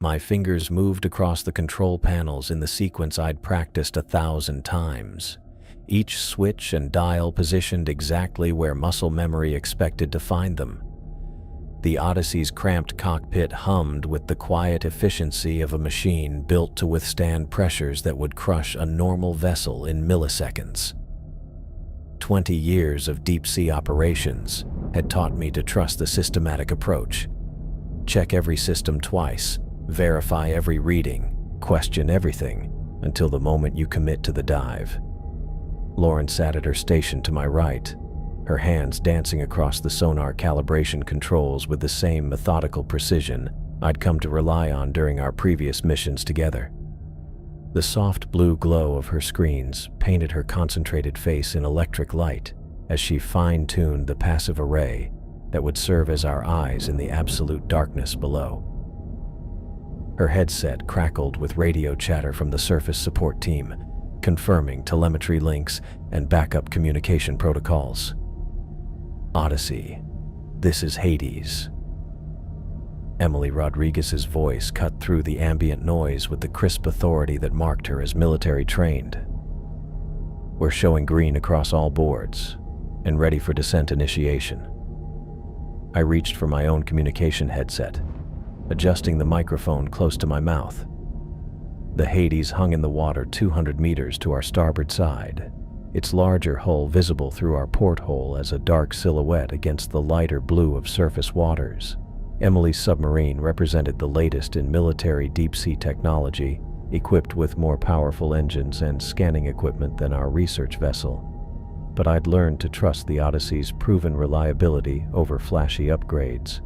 My fingers moved across the control panels in the sequence I'd practiced 1,000 times, each switch and dial positioned exactly where muscle memory expected to find them. The Odyssey's cramped cockpit hummed with the quiet efficiency of a machine built to withstand pressures that would crush a normal vessel in milliseconds. 20 years of deep-sea operations had taught me to trust the systematic approach. Check every system twice, verify every reading, question everything, until the moment you commit to the dive. Lauren sat at her station to my right, her hands dancing across the sonar calibration controls with the same methodical precision I'd come to rely on during our previous missions together. The soft blue glow of her screens painted her concentrated face in electric light as she fine-tuned the passive array that would serve as our eyes in the absolute darkness below. Her headset crackled with radio chatter from the surface support team, confirming telemetry links and backup communication protocols. Odyssey, this is Hades. Emily Rodriguez's voice cut through the ambient noise with the crisp authority that marked her as military trained. We're showing green across all boards and ready for descent initiation. I reached for my own communication headset, adjusting the microphone close to my mouth. The Hades hung in the water 200 meters to our starboard side, its larger hull visible through our porthole as a dark silhouette against the lighter blue of surface waters. Emily's submarine represented the latest in military deep-sea technology, equipped with more powerful engines and scanning equipment than our research vessel. But I'd learned to trust the Odyssey's proven reliability over flashy upgrades.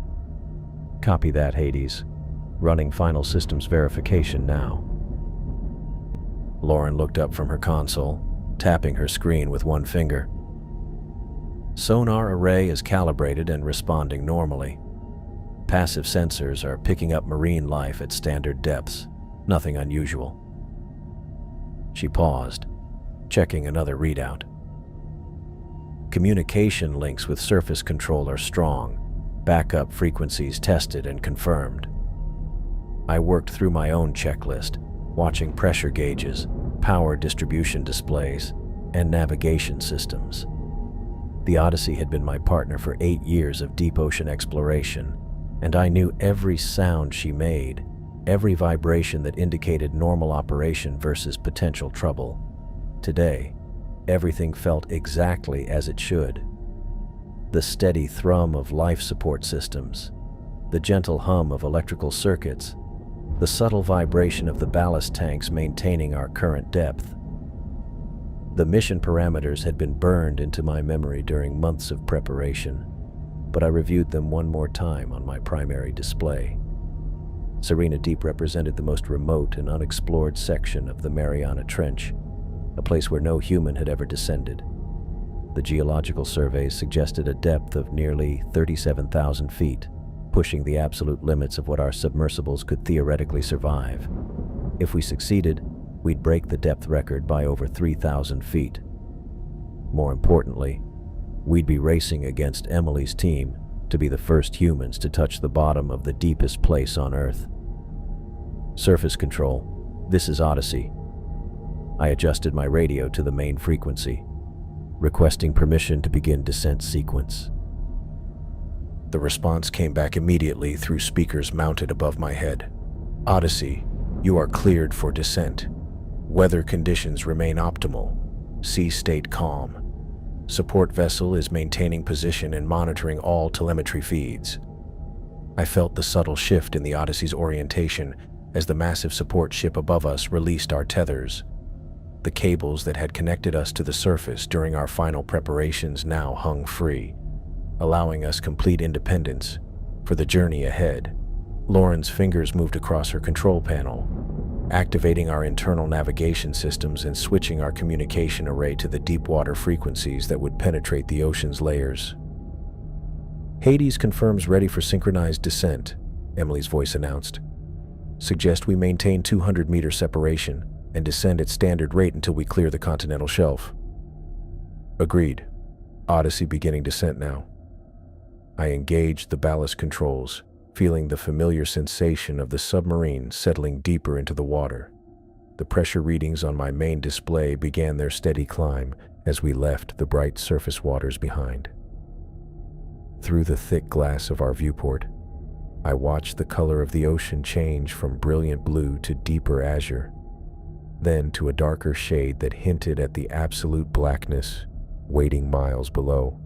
Copy that, Hades. Running final systems verification now. Lauren looked up from her console, tapping her screen with one finger. Sonar array is calibrated and responding normally. Passive sensors are picking up marine life at standard depths, nothing unusual. She paused, checking another readout. Communication links with surface control are strong, backup frequencies tested and confirmed. I worked through my own checklist, watching pressure gauges, power distribution displays, and navigation systems. The Odyssey had been my partner for 8 years of deep ocean exploration, and I knew every sound she made, every vibration that indicated normal operation versus potential trouble. Today, everything felt exactly as it should. The steady thrum of life support systems, the gentle hum of electrical circuits, the subtle vibration of the ballast tanks maintaining our current depth. The mission parameters had been burned into my memory during months of preparation, but I reviewed them one more time on my primary display. Serena Deep represented the most remote and unexplored section of the Mariana Trench, a place where no human had ever descended. The geological surveys suggested a depth of nearly 37,000 feet, pushing the absolute limits of what our submersibles could theoretically survive. If we succeeded, we'd break the depth record by over 3,000 feet. More importantly, we'd be racing against Emily's team to be the first humans to touch the bottom of the deepest place on Earth. Surface control, this is Odyssey. I adjusted my radio to the main frequency, requesting permission to begin descent sequence. The response came back immediately through speakers mounted above my head. Odyssey, you are cleared for descent. Weather conditions remain optimal. Sea state calm. Support vessel is maintaining position and monitoring all telemetry feeds. I felt the subtle shift in the Odyssey's orientation as the massive support ship above us released our tethers. The cables that had connected us to the surface during our final preparations now hung free, allowing us complete independence for the journey ahead. Lauren's fingers moved across her control panel, activating our internal navigation systems and switching our communication array to the deep water frequencies that would penetrate the ocean's layers. Hades confirms ready for synchronized descent, Emily's voice announced. Suggest we maintain 200-meter separation and descend at standard rate until we clear the continental shelf. Agreed. Odyssey beginning descent now. I engaged the ballast controls, feeling the familiar sensation of the submarine settling deeper into the water. The pressure readings on my main display began their steady climb as we left the bright surface waters behind. Through the thick glass of our viewport, I watched the color of the ocean change from brilliant blue to deeper azure, then to a darker shade that hinted at the absolute blackness waiting miles below.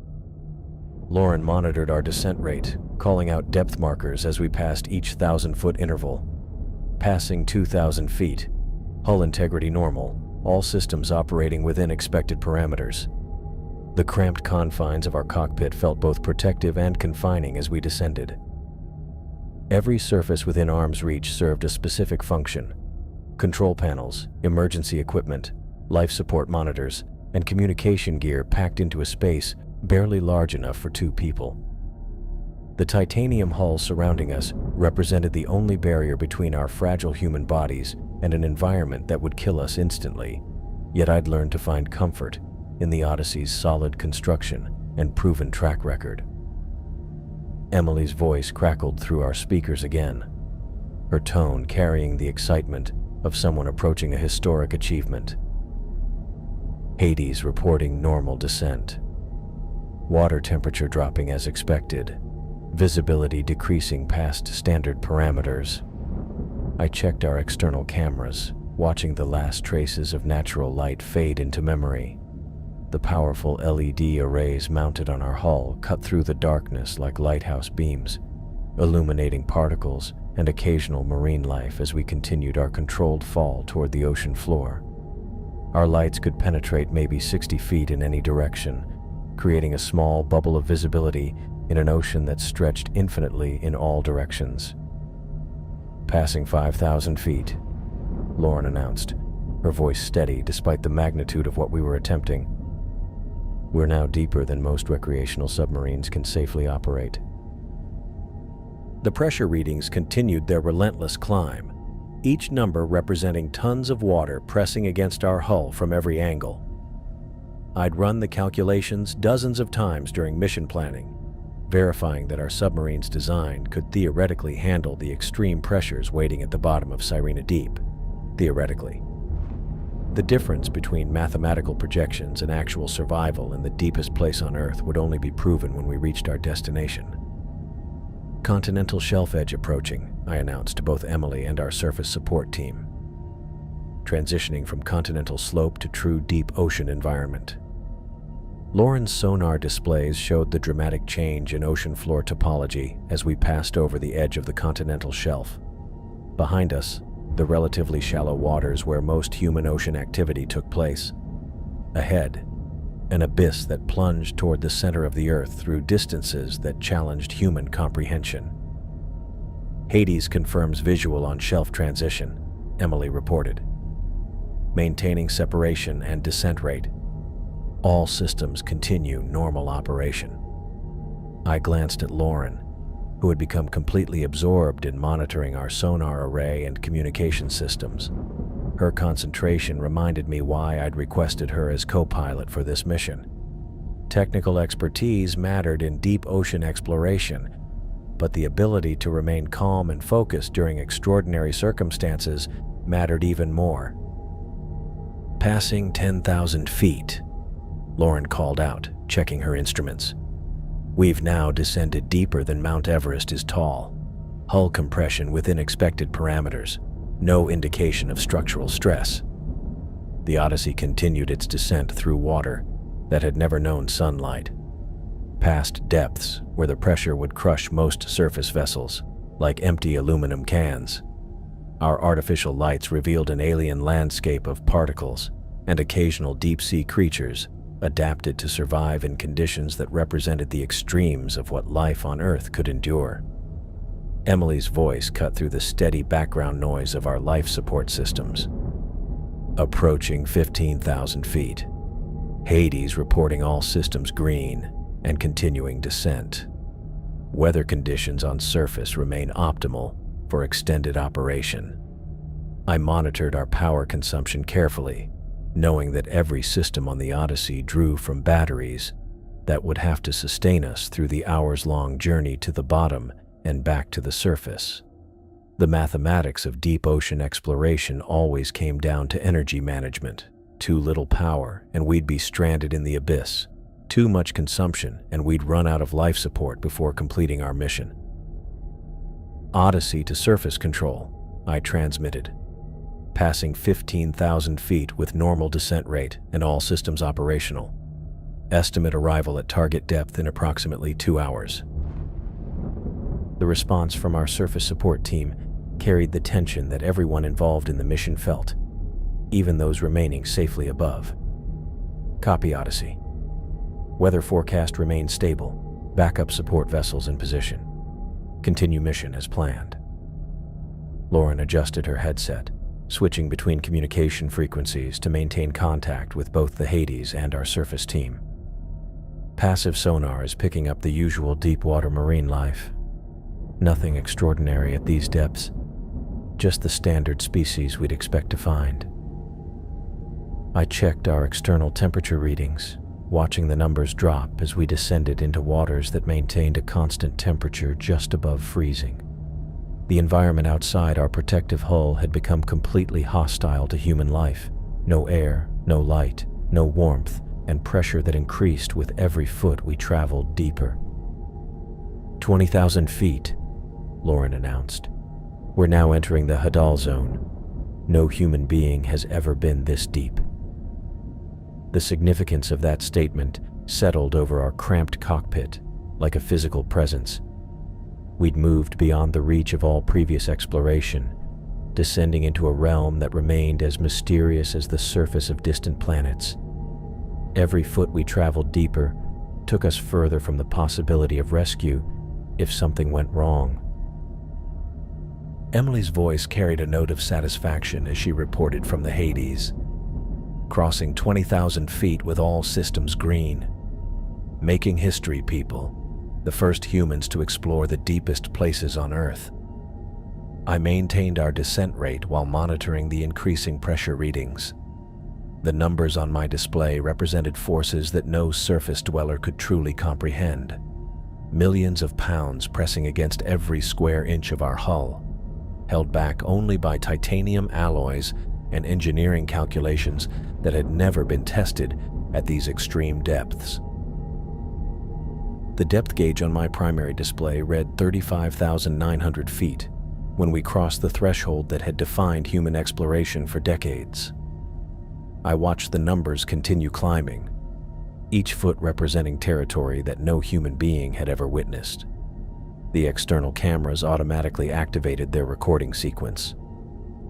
Lauren monitored our descent rate, calling out depth markers as we passed each 1,000-foot interval. Passing 2,000 feet, hull integrity normal, all systems operating within expected parameters. The cramped confines of our cockpit felt both protective and confining as we descended. Every surface within arm's reach served a specific function. Control panels, emergency equipment, life support monitors, and communication gear packed into a space barely large enough for 2 people. The titanium hull surrounding us represented the only barrier between our fragile human bodies and an environment that would kill us instantly, yet I'd learned to find comfort in the Odyssey's solid construction and proven track record. Emily's voice crackled through our speakers again, her tone carrying the excitement of someone approaching a historic achievement. Hades reporting normal descent. Water temperature dropping as expected, visibility decreasing past standard parameters. I checked our external cameras, watching the last traces of natural light fade into memory. The powerful LED arrays mounted on our hull cut through the darkness like lighthouse beams, illuminating particles and occasional marine life as we continued our controlled fall toward the ocean floor. Our lights could penetrate maybe 60 feet in any direction, creating a small bubble of visibility in an ocean that stretched infinitely in all directions. Passing 5,000 feet, Lauren announced, her voice steady despite the magnitude of what we were attempting. We're now deeper than most recreational submarines can safely operate. The pressure readings continued their relentless climb, each number representing tons of water pressing against our hull from every angle. I'd run the calculations dozens of times during mission planning, verifying that our submarine's design could theoretically handle the extreme pressures waiting at the bottom of Sirena Deep. Theoretically. The difference between mathematical projections and actual survival in the deepest place on Earth would only be proven when we reached our destination. Continental shelf edge approaching, I announced to both Emily and our surface support team. Transitioning from continental slope to true deep ocean environment. Lauren's sonar displays showed the dramatic change in ocean floor topology as we passed over the edge of the continental shelf. Behind us, the relatively shallow waters where most human ocean activity took place. Ahead, an abyss that plunged toward the center of the Earth through distances that challenged human comprehension. Hades confirms visual on shelf transition, Emily reported. Maintaining separation and descent rate. All systems continue normal operation. I glanced at Lauren, who had become completely absorbed in monitoring our sonar array and communication systems. Her concentration reminded me why I'd requested her as co-pilot for this mission. Technical expertise mattered in deep ocean exploration, but the ability to remain calm and focused during extraordinary circumstances mattered even more. Passing 10,000 feet, Lauren called out, checking her instruments. We've now descended deeper than Mount Everest is tall. Hull compression within expected parameters. No indication of structural stress. The Odyssey continued its descent through water that had never known sunlight, past depths where the pressure would crush most surface vessels, like empty aluminum cans. Our artificial lights revealed an alien landscape of particles and occasional deep-sea creatures adapted to survive in conditions that represented the extremes of what life on Earth could endure. Emily's voice cut through the steady background noise of our life support systems. Approaching 15,000 feet, Hades reporting all systems green and continuing descent. Weather conditions on surface remain optimal for extended operation. I monitored our power consumption carefully, knowing that every system on the Odyssey drew from batteries that would have to sustain us through the hours-long journey to the bottom and back to the surface. The mathematics of deep ocean exploration always came down to energy management. Too little power, and we'd be stranded in the abyss. Too much consumption, and we'd run out of life support before completing our mission. Odyssey to surface control, I transmitted. Passing 15,000 feet with normal descent rate and all systems operational. Estimate arrival at target depth in approximately 2 hours. The response from our surface support team carried the tension that everyone involved in the mission felt, even those remaining safely above. Copy, Odyssey. Weather forecast remains stable. Backup support vessels in position. Continue mission as planned. Lauren adjusted her headset, switching between communication frequencies to maintain contact with both the Hades and our surface team. Passive sonar is picking up the usual deep-water marine life. Nothing extraordinary at these depths, just the standard species we'd expect to find. I checked our external temperature readings, watching the numbers drop as we descended into waters that maintained a constant temperature just above freezing. The environment outside our protective hull had become completely hostile to human life. No air, no light, no warmth, and pressure that increased with every foot we traveled deeper. 20,000 feet, Lauren announced. We're now entering the Hadal zone. No human being has ever been this deep. The significance of that statement settled over our cramped cockpit like a physical presence. We'd moved beyond the reach of all previous exploration, descending into a realm that remained as mysterious as the surface of distant planets. Every foot we traveled deeper took us further from the possibility of rescue if something went wrong. Emily's voice carried a note of satisfaction as she reported from the Hades. Crossing 20,000 feet with all systems green. Making history, people. The first humans to explore the deepest places on Earth. I maintained our descent rate while monitoring the increasing pressure readings. The numbers on my display represented forces that no surface dweller could truly comprehend. Millions of pounds pressing against every square inch of our hull, held back only by titanium alloys and engineering calculations that had never been tested at these extreme depths. The depth gauge on my primary display read 35,900 feet when we crossed the threshold that had defined human exploration for decades. I watched the numbers continue climbing, each foot representing territory that no human being had ever witnessed. The external cameras automatically activated their recording sequence,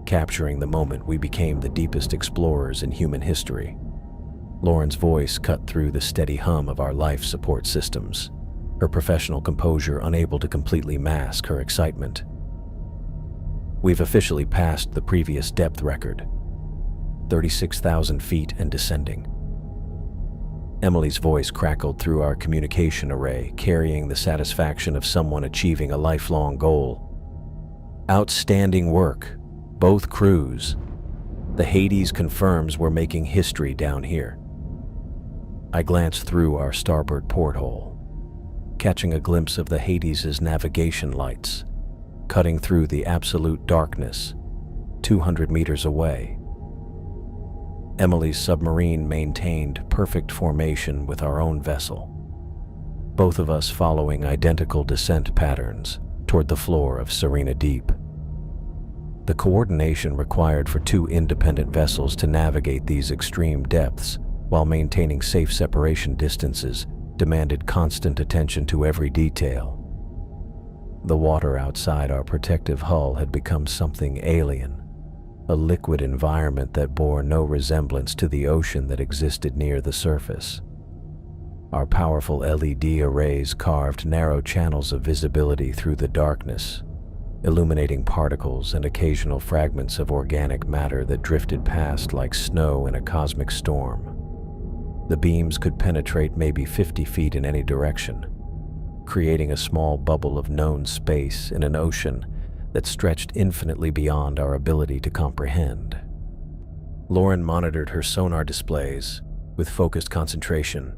capturing the moment we became the deepest explorers in human history. Lauren's voice cut through the steady hum of our life support systems, her professional composure unable to completely mask her excitement. We've officially passed the previous depth record, 36,000 feet and descending. Emily's voice crackled through our communication array, carrying the satisfaction of someone achieving a lifelong goal. Outstanding work, both crews. The Hades confirms we're making history down here. I glanced through our starboard porthole, catching a glimpse of the Hades' navigation lights, cutting through the absolute darkness, 200 meters away. Emily's submarine maintained perfect formation with our own vessel, both of us following identical descent patterns toward the floor of Serena Deep. The coordination required for two independent vessels to navigate these extreme depths while maintaining safe separation distances demanded constant attention to every detail. The water outside our protective hull had become something alien, a liquid environment that bore no resemblance to the ocean that existed near the surface. Our powerful LED arrays carved narrow channels of visibility through the darkness, illuminating particles and occasional fragments of organic matter that drifted past like snow in a cosmic storm. The beams could penetrate maybe 50 feet in any direction, creating a small bubble of known space in an ocean that stretched infinitely beyond our ability to comprehend. Lauren monitored her sonar displays with focused concentration,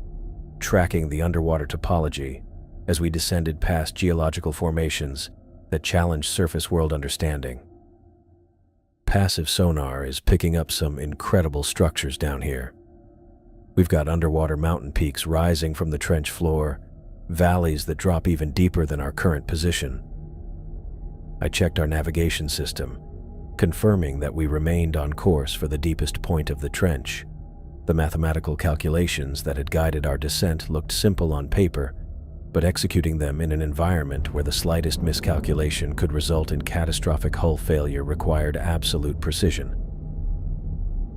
tracking the underwater topology as we descended past geological formations that challenged surface world understanding. Passive sonar is picking up some incredible structures down here. We've got underwater mountain peaks rising from the trench floor, valleys that drop even deeper than our current position. I checked our navigation system, confirming that we remained on course for the deepest point of the trench. The mathematical calculations that had guided our descent looked simple on paper, but executing them in an environment where the slightest miscalculation could result in catastrophic hull failure required absolute precision.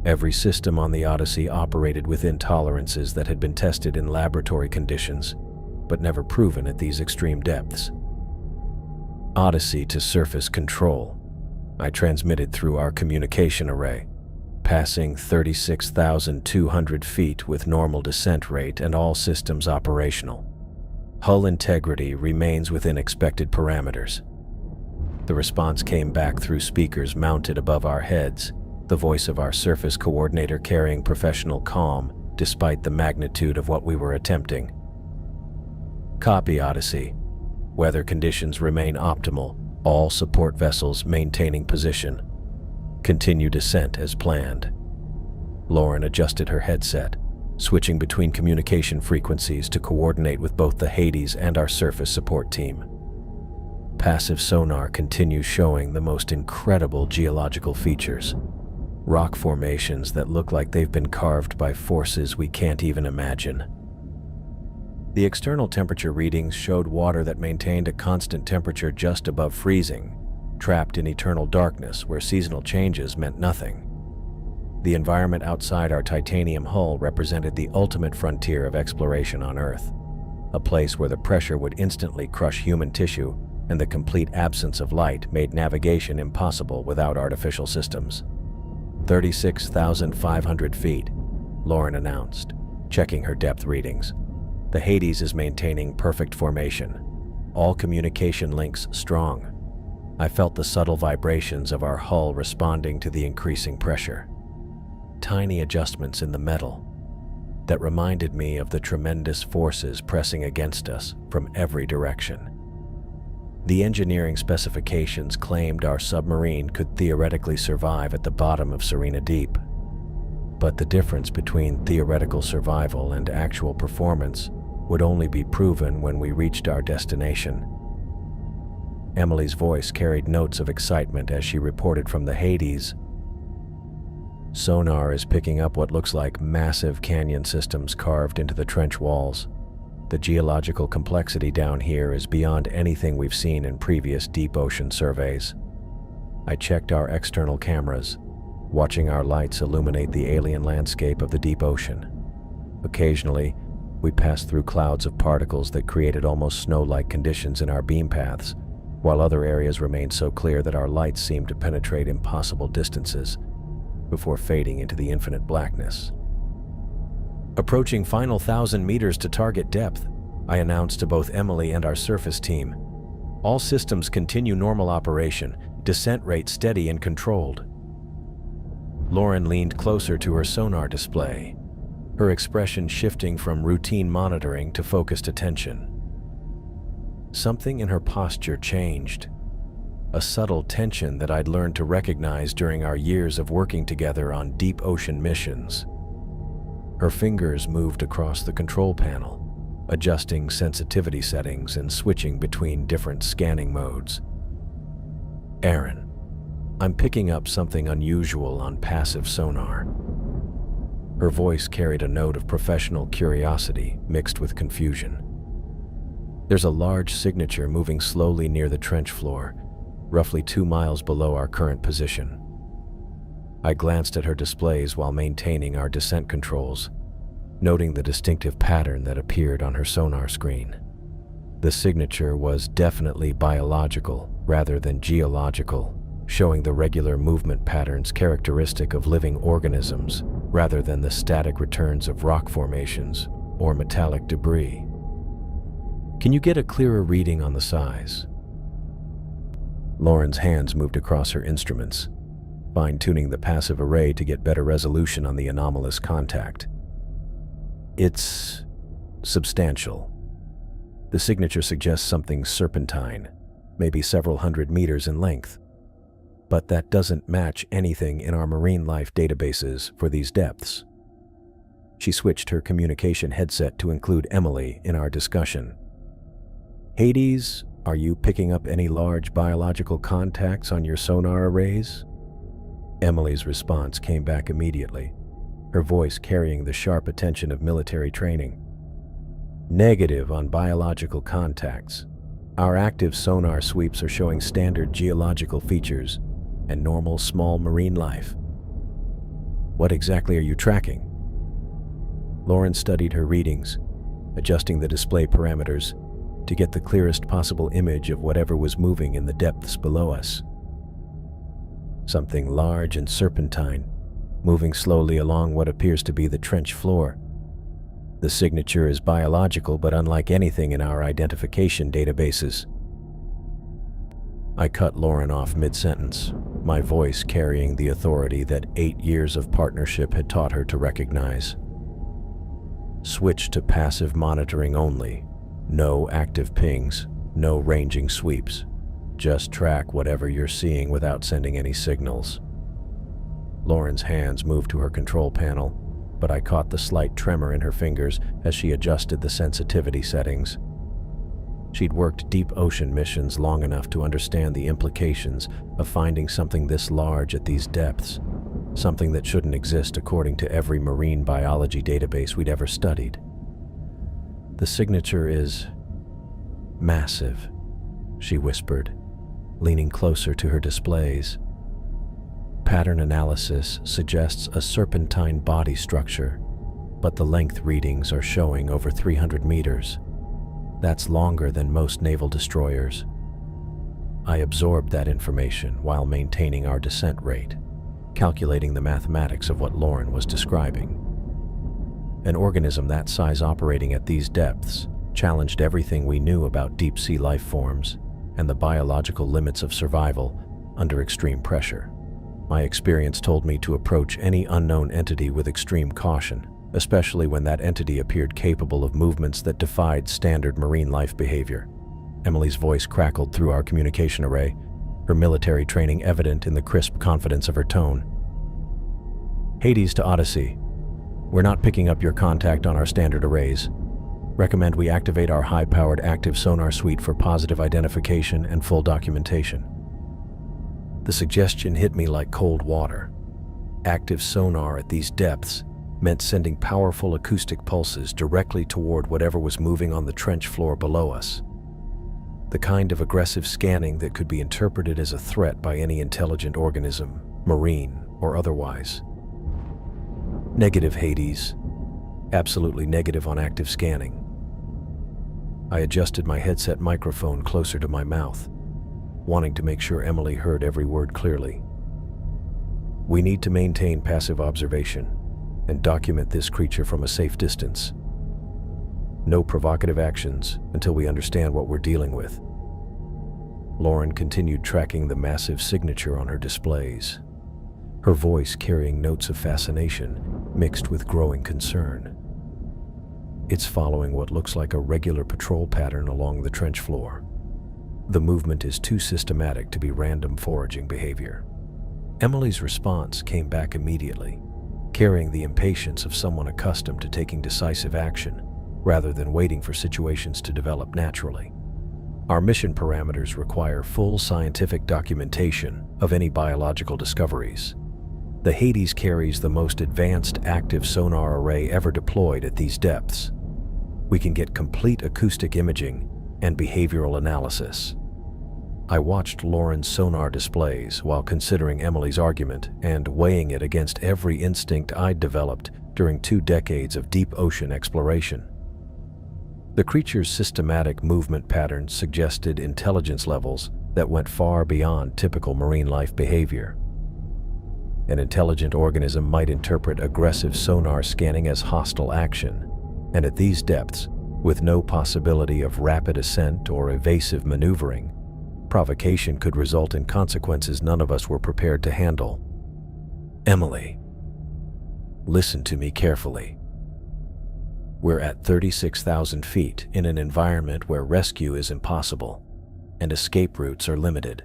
Every system on the Odyssey operated within tolerances that had been tested in laboratory conditions, but never proven at these extreme depths. Odyssey to surface control. I transmitted through our communication array, passing 36,200 feet with normal descent rate and all systems operational. Hull integrity remains within expected parameters. The response came back through speakers mounted above our heads, the voice of our surface coordinator carrying professional calm despite the magnitude of what we were attempting. Copy, Odyssey. Weather conditions remain optimal, all support vessels maintaining position. Continue descent as planned. Lauren adjusted her headset, switching between communication frequencies to coordinate with both the Hades and our surface support team. Passive sonar continues showing the most incredible geological features. Rock formations that look like they've been carved by forces we can't even imagine. The external temperature readings showed water that maintained a constant temperature just above freezing, trapped in eternal darkness where seasonal changes meant nothing. The environment outside our titanium hull represented the ultimate frontier of exploration on Earth, a place where the pressure would instantly crush human tissue and the complete absence of light made navigation impossible without artificial systems. 36,500 feet, Lauren announced, checking her depth readings. The Hades is maintaining perfect formation, all communication links strong. I felt the subtle vibrations of our hull responding to the increasing pressure. Tiny adjustments in the metal that reminded me of the tremendous forces pressing against us from every direction. The engineering specifications claimed our submarine could theoretically survive at the bottom of Serena Deep. But the difference between theoretical survival and actual performance would only be proven when we reached our destination. Emily's voice carried notes of excitement as she reported from the Hades. Sonar is picking up what looks like massive canyon systems carved into the trench walls. The geological complexity down here is beyond anything we've seen in previous deep ocean surveys. I checked our external cameras, watching our lights illuminate the alien landscape of the deep ocean. Occasionally, we passed through clouds of particles that created almost snow-like conditions in our beam paths, while other areas remained so clear that our lights seemed to penetrate impossible distances before fading into the infinite blackness. Approaching final 1,000 meters to target depth, I announced to both Emily and our surface team. All systems continue normal operation, descent rate steady and controlled. Lauren leaned closer to her sonar display, her expression shifting from routine monitoring to focused attention. Something in her posture changed, a subtle tension that I'd learned to recognize during our years of working together on deep ocean missions. Her fingers moved across the control panel, adjusting sensitivity settings and switching between different scanning modes. Aaron, I'm picking up something unusual on passive sonar. Her voice carried a note of professional curiosity mixed with confusion. There's a large signature moving slowly near the trench floor, roughly 2 miles below our current position. I glanced at her displays while maintaining our descent controls, noting the distinctive pattern that appeared on her sonar screen. The signature was definitely biological rather than geological, showing the regular movement patterns characteristic of living organisms rather than the static returns of rock formations or metallic debris. Can you get a clearer reading on the size? Lauren's hands moved across her instruments, fine-tuning the passive array to get better resolution on the anomalous contact. It's substantial. The signature suggests something serpentine, maybe several hundred meters in length. But that doesn't match anything in our marine life databases for these depths. She switched her communication headset to include Emily in our discussion. Hades, are you picking up any large biological contacts on your sonar arrays? Emily's response came back immediately, her voice carrying the sharp attention of military training. Negative on biological contacts. Our active sonar sweeps are showing standard geological features and normal small marine life. What exactly are you tracking? Lauren studied her readings, adjusting the display parameters to get the clearest possible image of whatever was moving in the depths below us. Something large and serpentine, moving slowly along what appears to be the trench floor. The signature is biological, but unlike anything in our identification databases. I cut Lauren off mid-sentence, my voice carrying the authority that 8 years of partnership had taught her to recognize. Switch to passive monitoring only. No active pings, no ranging sweeps. Just track whatever you're seeing without sending any signals. Lauren's hands moved to her control panel, but I caught the slight tremor in her fingers as she adjusted the sensitivity settings. She'd worked deep ocean missions long enough to understand the implications of finding something this large at these depths, something that shouldn't exist according to every marine biology database we'd ever studied. The signature is massive, she whispered, leaning closer to her displays. Pattern analysis suggests a serpentine body structure, but the length readings are showing over 300 meters. That's longer than most naval destroyers. I absorbed that information while maintaining our descent rate, calculating the mathematics of what Lauren was describing. An organism that size operating at these depths challenged everything we knew about deep-sea life forms and the biological limits of survival under extreme pressure. My experience told me to approach any unknown entity with extreme caution, especially when that entity appeared capable of movements that defied standard marine life behavior. Emily's voice crackled through our communication array, her military training evident in the crisp confidence of her tone. Hades to Odyssey. We're not picking up your contact on our standard arrays. Recommend we activate our high-powered active sonar suite for positive identification and full documentation. The suggestion hit me like cold water. Active sonar at these depths meant sending powerful acoustic pulses directly toward whatever was moving on the trench floor below us. The kind of aggressive scanning that could be interpreted as a threat by any intelligent organism, marine or otherwise. Negative, Hades. Absolutely negative on active scanning. I adjusted my headset microphone closer to my mouth, wanting to make sure Emily heard every word clearly. We need to maintain passive observation and document this creature from a safe distance. No provocative actions until we understand what we're dealing with. Lauren continued tracking the massive signature on her displays, her voice carrying notes of fascination mixed with growing concern. It's following what looks like a regular patrol pattern along the trench floor. The movement is too systematic to be random foraging behavior. Emily's response came back immediately, carrying the impatience of someone accustomed to taking decisive action rather than waiting for situations to develop naturally. Our mission parameters require full scientific documentation of any biological discoveries. The Hades carries the most advanced active sonar array ever deployed at these depths. We can get complete acoustic imaging and behavioral analysis. I watched Lauren's sonar displays while considering Emily's argument and weighing it against every instinct I'd developed during 2 decades of deep ocean exploration. The creature's systematic movement patterns suggested intelligence levels that went far beyond typical marine life behavior. An intelligent organism might interpret aggressive sonar scanning as hostile action, and at these depths, with no possibility of rapid ascent or evasive maneuvering, provocation could result in consequences none of us were prepared to handle. Emily, listen to me carefully. We're at 36,000 feet in an environment where rescue is impossible and escape routes are limited.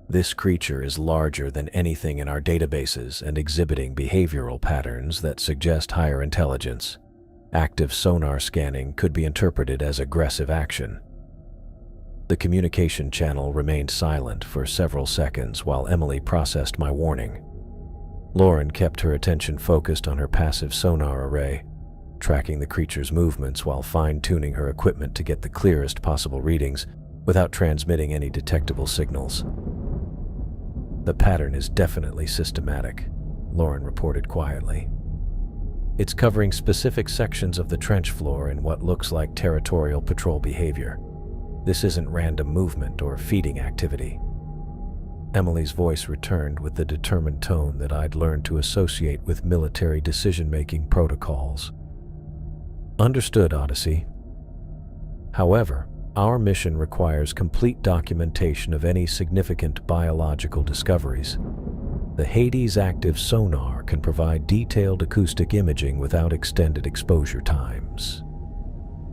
This creature is larger than anything in our databases and exhibiting behavioral patterns that suggest higher intelligence. Active sonar scanning could be interpreted as aggressive action. The communication channel remained silent for several seconds while Emily processed my warning. Lauren kept her attention focused on her passive sonar array, tracking the creature's movements while fine-tuning her equipment to get the clearest possible readings without transmitting any detectable signals. "The pattern is definitely systematic," Lauren reported quietly. "It's covering specific sections of the trench floor in what looks like territorial patrol behavior. This isn't random movement or feeding activity." Emily's voice returned with the determined tone that I'd learned to associate with military decision-making protocols. "Understood, Odyssey. However, our mission requires complete documentation of any significant biological discoveries. The Hades active sonar can provide detailed acoustic imaging without extended exposure times."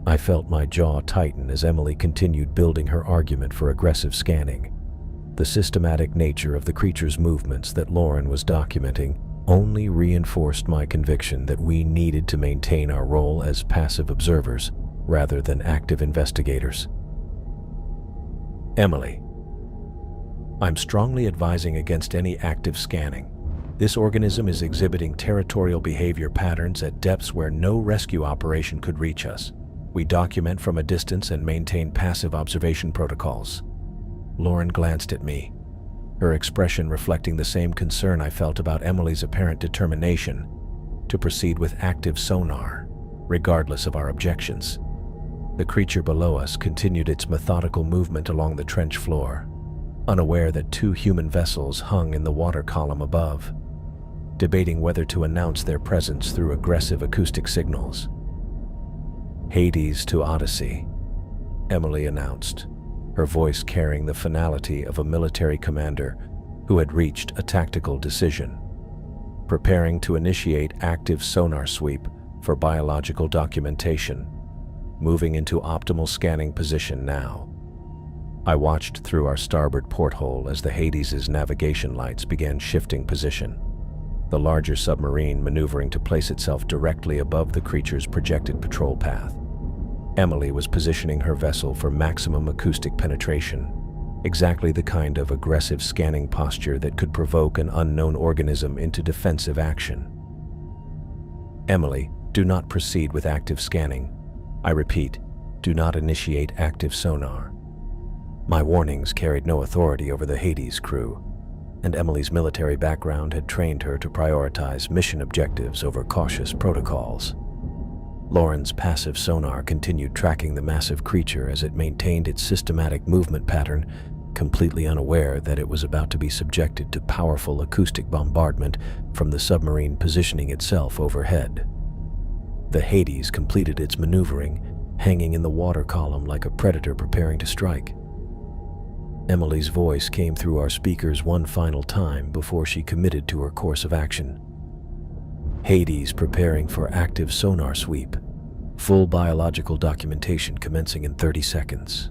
I felt my jaw tighten as Emily continued building her argument for aggressive scanning. The systematic nature of the creature's movements that Lauren was documenting only reinforced my conviction that we needed to maintain our role as passive observers rather than active investigators. "Emily, I'm strongly advising against any active scanning. This organism is exhibiting territorial behavior patterns at depths where no rescue operation could reach us. We document from a distance and maintain passive observation protocols." Lauren glanced at me, her expression reflecting the same concern I felt about Emily's apparent determination to proceed with active sonar, regardless of our objections. The creature below us continued its methodical movement along the trench floor, unaware that two human vessels hung in the water column above, debating whether to announce their presence through aggressive acoustic signals. "Hades to Odyssey," Emily announced, her voice carrying the finality of a military commander who had reached a tactical decision. "Preparing to initiate active sonar sweep for biological documentation. Moving into optimal scanning position now." I watched through our starboard porthole as the Hades' navigation lights began shifting position, the larger submarine maneuvering to place itself directly above the creature's projected patrol path. Emily was positioning her vessel for maximum acoustic penetration, exactly the kind of aggressive scanning posture that could provoke an unknown organism into defensive action. "Emily, do not proceed with active scanning. I repeat, do not initiate active sonar." My warnings carried no authority over the Hades crew, and Emily's military background had trained her to prioritize mission objectives over cautious protocols. Lauren's passive sonar continued tracking the massive creature as it maintained its systematic movement pattern, completely unaware that it was about to be subjected to powerful acoustic bombardment from the submarine positioning itself overhead. The Hades completed its maneuvering, hanging in the water column like a predator preparing to strike. Emily's voice came through our speakers one final time before she committed to her course of action. "Hades preparing for active sonar sweep. Full biological documentation commencing in 30 seconds."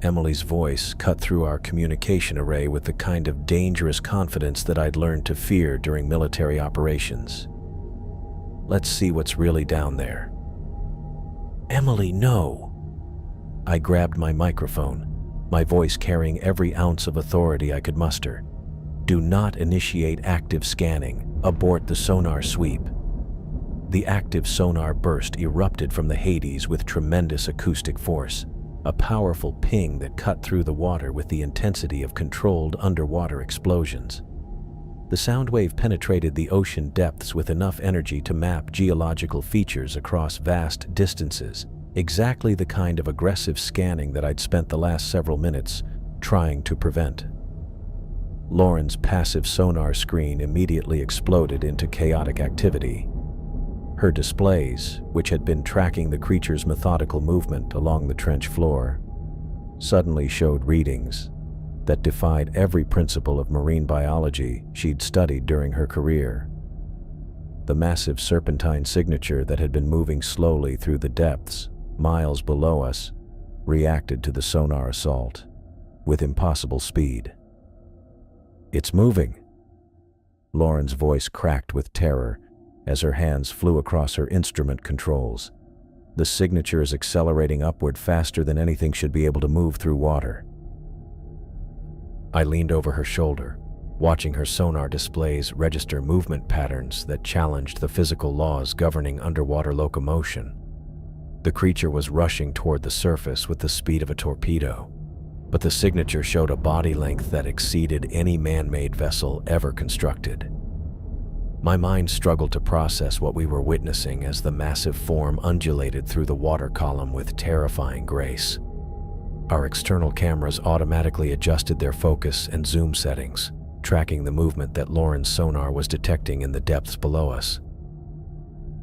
Emily's voice cut through our communication array with the kind of dangerous confidence that I'd learned to fear during military operations. "Let's see what's really down there." "Emily, no!" I grabbed my microphone, my voice carrying every ounce of authority I could muster. "Do not initiate active scanning. Abort the sonar sweep." The active sonar burst erupted from the Hades with tremendous acoustic force, a powerful ping that cut through the water with the intensity of controlled underwater explosions. The sound wave penetrated the ocean depths with enough energy to map geological features across vast distances, exactly the kind of aggressive scanning that I'd spent the last several minutes trying to prevent. Lauren's passive sonar screen immediately exploded into chaotic activity. Her displays, which had been tracking the creature's methodical movement along the trench floor, suddenly showed readings that defied every principle of marine biology she'd studied during her career. The massive serpentine signature that had been moving slowly through the depths, miles below us, reacted to the sonar assault with impossible speed. "It's moving." Lauren's voice cracked with terror as her hands flew across her instrument controls. "The signature is accelerating upward faster than anything should be able to move through water." I leaned over her shoulder, watching her sonar displays register movement patterns that challenged the physical laws governing underwater locomotion. The creature was rushing toward the surface with the speed of a torpedo, but the signature showed a body length that exceeded any man-made vessel ever constructed. My mind struggled to process what we were witnessing as the massive form undulated through the water column with terrifying grace. Our external cameras automatically adjusted their focus and zoom settings, tracking the movement that Lauren's sonar was detecting in the depths below us.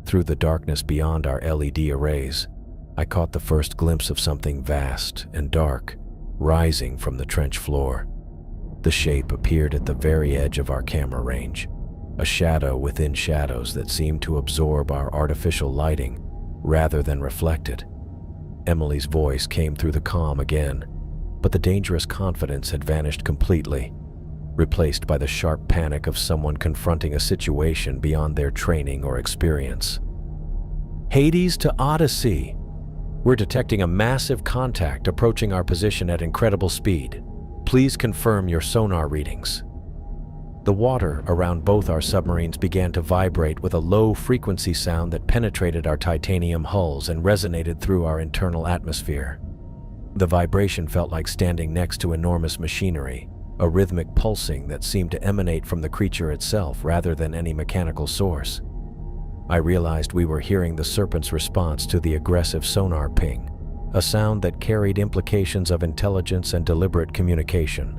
Through the darkness beyond our LED arrays, I caught the first glimpse of something vast and dark rising from the trench floor. The shape appeared at the very edge of our camera range, a shadow within shadows that seemed to absorb our artificial lighting rather than reflect it. Emily's voice came through the comm again, but the dangerous confidence had vanished completely, replaced by the sharp panic of someone confronting a situation beyond their training or experience. "Hades to Odyssey. We're detecting a massive contact approaching our position at incredible speed. Please confirm your sonar readings." The water around both our submarines began to vibrate with a low-frequency sound that penetrated our titanium hulls and resonated through our internal atmosphere. The vibration felt like standing next to enormous machinery, a rhythmic pulsing that seemed to emanate from the creature itself rather than any mechanical source. I realized we were hearing the serpent's response to the aggressive sonar ping, a sound that carried implications of intelligence and deliberate communication.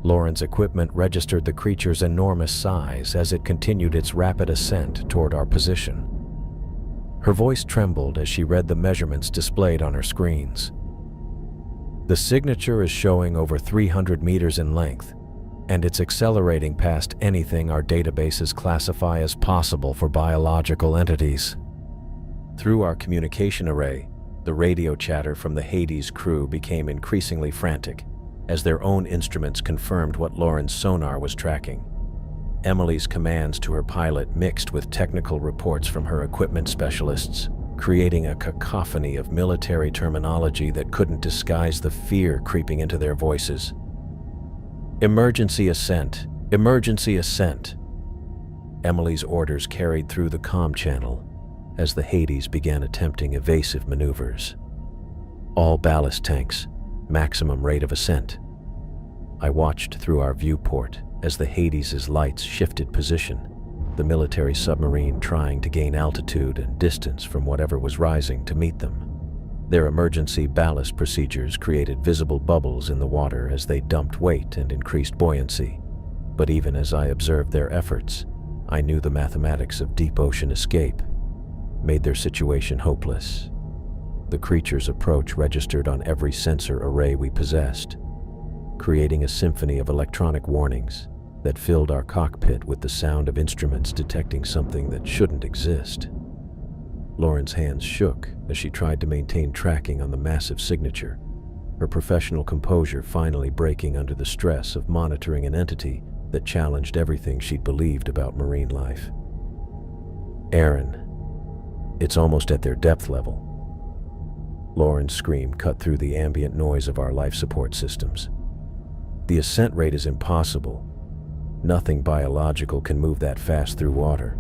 Lauren's equipment registered the creature's enormous size as it continued its rapid ascent toward our position. Her voice trembled as she read the measurements displayed on her screens. "The signature is showing over 300 meters in length, and it's accelerating past anything our databases classify as possible for biological entities." Through our communication array, the radio chatter from the Hades crew became increasingly frantic as their own instruments confirmed what Lauren's sonar was tracking. Emily's commands to her pilot mixed with technical reports from her equipment specialists, creating a cacophony of military terminology that couldn't disguise the fear creeping into their voices. "Emergency ascent! Emergency ascent!" Emily's orders carried through the comm channel as the Hades began attempting evasive maneuvers. "All ballast tanks, maximum rate of ascent." I watched through our viewport as the Hades's lights shifted position, the military submarine trying to gain altitude and distance from whatever was rising to meet them. Their emergency ballast procedures created visible bubbles in the water as they dumped weight and increased buoyancy. But even as I observed their efforts, I knew the mathematics of deep ocean escape made their situation hopeless. The creature's approach registered on every sensor array we possessed, creating a symphony of electronic warnings that filled our cockpit with the sound of instruments detecting something that shouldn't exist. Lauren's hands shook as she tried to maintain tracking on the massive signature, her professional composure finally breaking under the stress of monitoring an entity that challenged everything she'd believed about marine life. "Aaron, it's almost at their depth level." Lauren's scream cut through the ambient noise of our life support systems. "The ascent rate is impossible. Nothing biological can move that fast through water."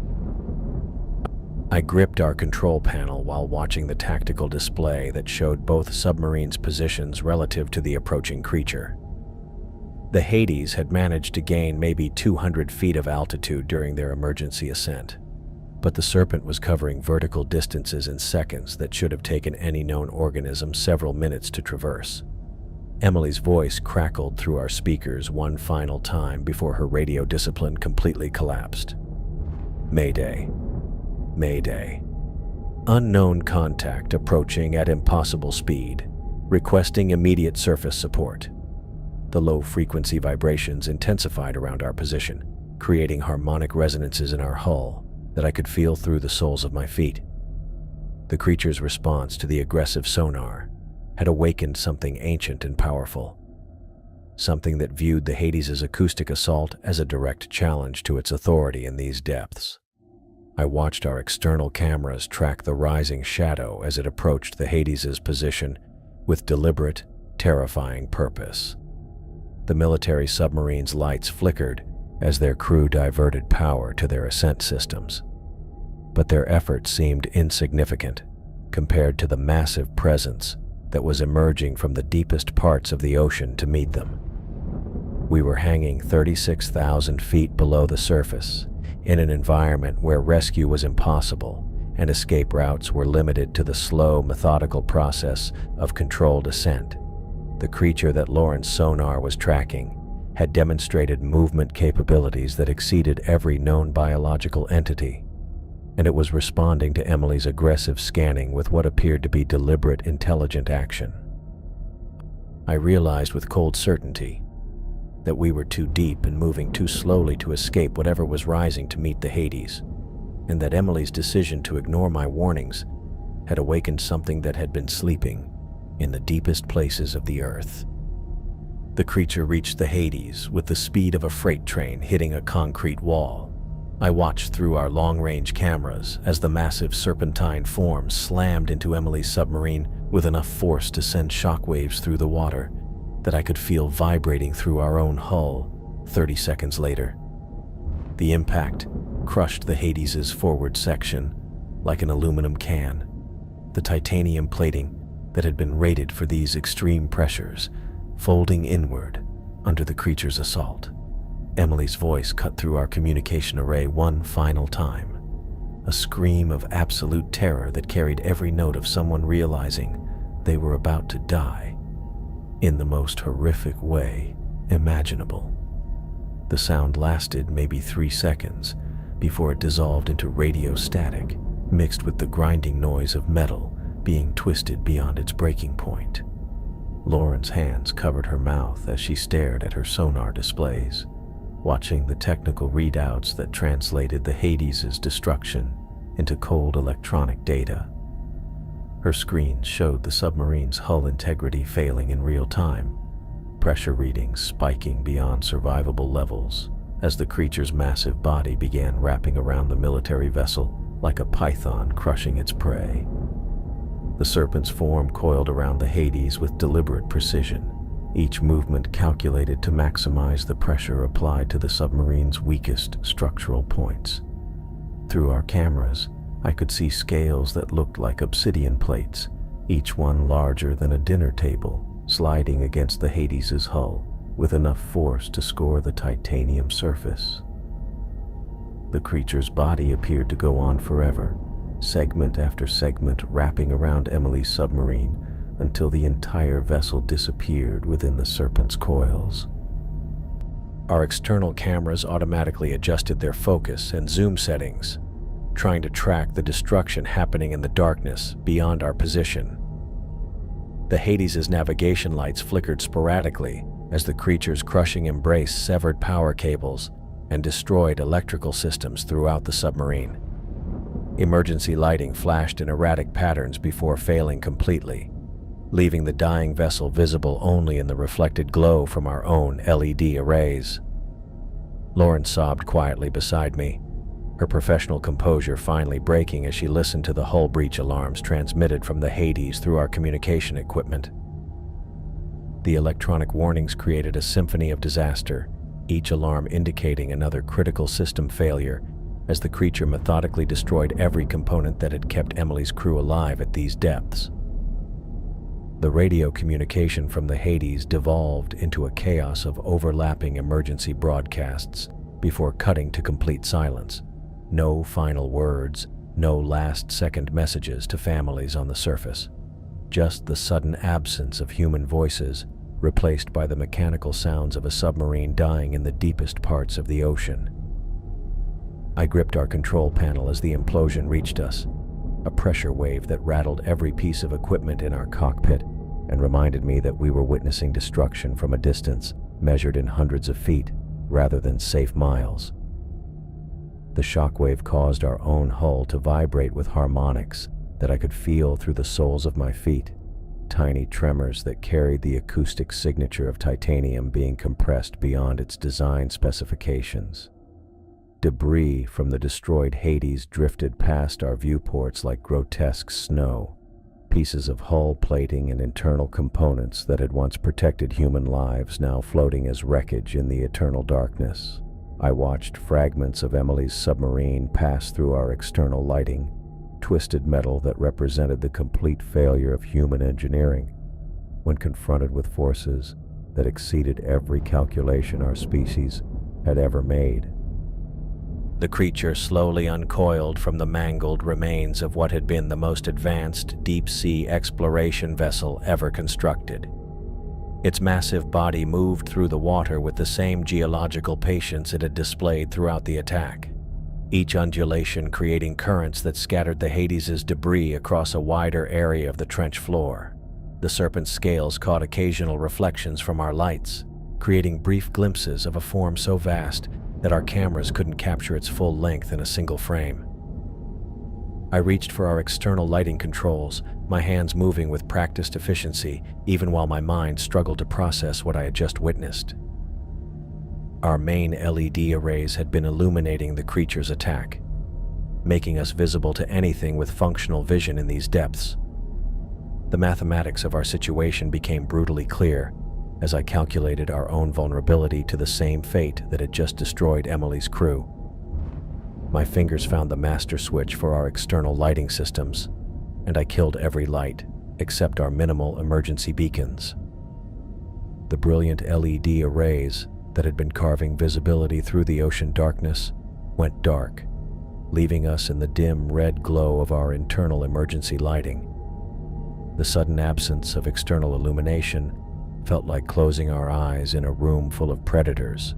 I gripped our control panel while watching the tactical display that showed both submarines' positions relative to the approaching creature. The Hades had managed to gain maybe 200 feet of altitude during their emergency ascent, but the Serpent was covering vertical distances in seconds that should have taken any known organism several minutes to traverse. Emily's voice crackled through our speakers one final time before her radio discipline completely collapsed. "Mayday. Mayday. Unknown contact approaching at impossible speed, requesting immediate surface support." The low-frequency vibrations intensified around our position, creating harmonic resonances in our hull that I could feel through the soles of my feet. The creature's response to the aggressive sonar had awakened something ancient and powerful, something that viewed the Hades' acoustic assault as a direct challenge to its authority in these depths. I watched our external cameras track the rising shadow as it approached the Hades' position with deliberate, terrifying purpose. The military submarine's lights flickered as their crew diverted power to their ascent systems, but their efforts seemed insignificant compared to the massive presence that was emerging from the deepest parts of the ocean to meet them. We were hanging 36,000 feet below the surface, in an environment where rescue was impossible and escape routes were limited to the slow, methodical process of controlled ascent. The creature that Lauren's sonar was tracking had demonstrated movement capabilities that exceeded every known biological entity, and it was responding to Emily's aggressive scanning with what appeared to be deliberate, intelligent action. I realized with cold certainty that we were too deep and moving too slowly to escape whatever was rising to meet the Hades, and that Emily's decision to ignore my warnings had awakened something that had been sleeping in the deepest places of the earth. The creature reached the Hades with the speed of a freight train hitting a concrete wall. I watched through our long-range cameras as the massive serpentine form slammed into Emily's submarine with enough force to send shockwaves through the water that I could feel vibrating through our own hull 30 seconds later. The impact crushed the Hades' forward section like an aluminum can. The titanium plating that had been rated for these extreme pressures folding inward under the creature's assault. Emily's voice cut through our communication array one final time, a scream of absolute terror that carried every note of someone realizing they were about to die in the most horrific way imaginable. The sound lasted maybe 3 seconds before it dissolved into radio static, mixed with the grinding noise of metal being twisted beyond its breaking point. Lauren's hands covered her mouth as she stared at her sonar displays, watching the technical readouts that translated the Hades' destruction into cold electronic data. Her screen showed the submarine's hull integrity failing in real time, pressure readings spiking beyond survivable levels as the creature's massive body began wrapping around the military vessel like a python crushing its prey. The serpent's form coiled around the Hades with deliberate precision, each movement calculated to maximize the pressure applied to the submarine's weakest structural points. Through our cameras, I could see scales that looked like obsidian plates, each one larger than a dinner table, sliding against the Hades' hull with enough force to score the titanium surface. The creature's body appeared to go on forever, segment after segment wrapping around Emily's submarine until the entire vessel disappeared within the serpent's coils. Our external cameras automatically adjusted their focus and zoom settings, trying to track the destruction happening in the darkness beyond our position. The Hades' navigation lights flickered sporadically as the creature's crushing embrace severed power cables and destroyed electrical systems throughout the submarine. Emergency lighting flashed in erratic patterns before failing completely, leaving the dying vessel visible only in the reflected glow from our own LED arrays. Lauren sobbed quietly beside me, her professional composure finally breaking as she listened to the hull breach alarms transmitted from the Hades through our communication equipment. The electronic warnings created a symphony of disaster, each alarm indicating another critical system failure as the creature methodically destroyed every component that had kept Emily's crew alive at these depths. The radio communication from the Hades devolved into a chaos of overlapping emergency broadcasts before cutting to complete silence. No final words, no last-second messages to families on the surface. Just the sudden absence of human voices, replaced by the mechanical sounds of a submarine dying in the deepest parts of the ocean. I gripped our control panel as the implosion reached us, a pressure wave that rattled every piece of equipment in our cockpit and reminded me that we were witnessing destruction from a distance measured in hundreds of feet rather than safe miles. The shockwave caused our own hull to vibrate with harmonics that I could feel through the soles of my feet, tiny tremors that carried the acoustic signature of titanium being compressed beyond its design specifications. Debris from the destroyed Hades drifted past our viewports like grotesque snow, pieces of hull plating and internal components that had once protected human lives now floating as wreckage in the eternal darkness. I watched fragments of Emily's submarine pass through our external lighting, twisted metal that represented the complete failure of human engineering when confronted with forces that exceeded every calculation our species had ever made. The creature slowly uncoiled from the mangled remains of what had been the most advanced deep-sea exploration vessel ever constructed. Its massive body moved through the water with the same geological patience it had displayed throughout the attack, each undulation creating currents that scattered the Hades' debris across a wider area of the trench floor. The serpent's scales caught occasional reflections from our lights, creating brief glimpses of a form so vast that our cameras couldn't capture its full length in a single frame. I reached for our external lighting controls, my hands moving with practiced efficiency, even while my mind struggled to process what I had just witnessed. Our main LED arrays had been illuminating the creature's attack, making us visible to anything with functional vision in these depths. The mathematics of our situation became brutally clear as I calculated our own vulnerability to the same fate that had just destroyed Emily's crew. My fingers found the master switch for our external lighting systems, and I killed every light except our minimal emergency beacons. The brilliant LED arrays that had been carving visibility through the ocean darkness went dark, leaving us in the dim red glow of our internal emergency lighting. The sudden absence of external illumination felt like closing our eyes in a room full of predators,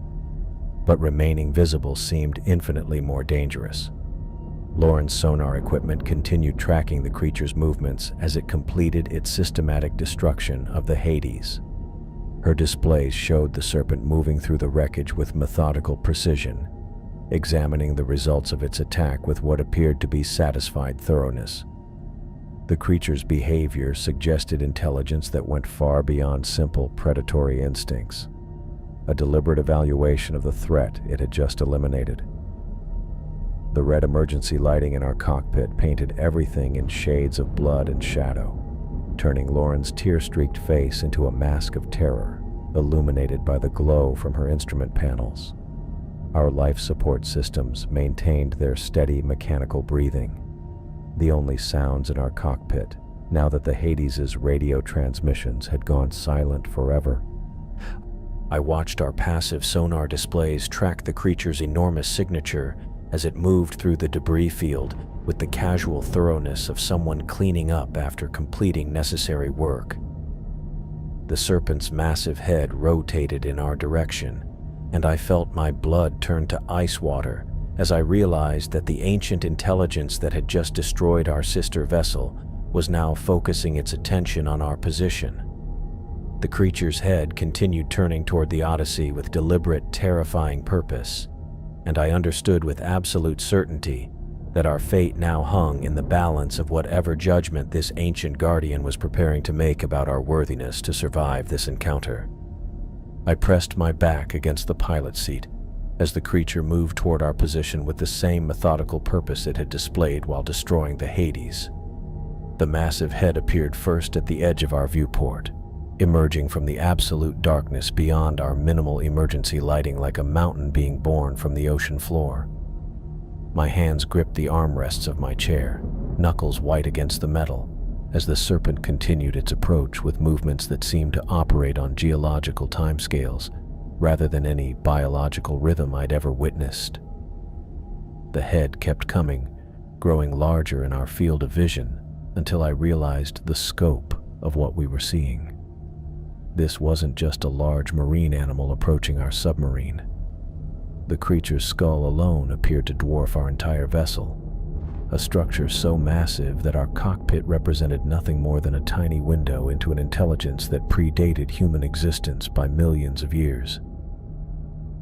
but remaining visible seemed infinitely more dangerous. Lauren's sonar equipment continued tracking the creature's movements as it completed its systematic destruction of the Hades. Her displays showed the serpent moving through the wreckage with methodical precision, examining the results of its attack with what appeared to be satisfied thoroughness. The creature's behavior suggested intelligence that went far beyond simple predatory instincts, a deliberate evaluation of the threat it had just eliminated. The red emergency lighting in our cockpit painted everything in shades of blood and shadow, turning Lauren's tear-streaked face into a mask of terror, illuminated by the glow from her instrument panels. Our life support systems maintained their steady mechanical breathing, the only sounds in our cockpit, now that the Hades' radio transmissions had gone silent forever. I watched our passive sonar displays track the creature's enormous signature as it moved through the debris field with the casual thoroughness of someone cleaning up after completing necessary work. The serpent's massive head rotated in our direction, and I felt my blood turn to ice water as I realized that the ancient intelligence that had just destroyed our sister vessel was now focusing its attention on our position. The creature's head continued turning toward the Odyssey with deliberate, terrifying purpose, and I understood with absolute certainty that our fate now hung in the balance of whatever judgment this ancient guardian was preparing to make about our worthiness to survive this encounter. I pressed my back against the pilot seat as the creature moved toward our position with the same methodical purpose it had displayed while destroying the Hades. The massive head appeared first at the edge of our viewport, emerging from the absolute darkness beyond our minimal emergency lighting like a mountain being born from the ocean floor. My hands gripped the armrests of my chair, knuckles white against the metal, as the serpent continued its approach with movements that seemed to operate on geological timescales rather than any biological rhythm I'd ever witnessed. The head kept coming, growing larger in our field of vision until I realized the scope of what we were seeing. This wasn't just a large marine animal approaching our submarine. The creature's skull alone appeared to dwarf our entire vessel, a structure so massive that our cockpit represented nothing more than a tiny window into an intelligence that predated human existence by millions of years.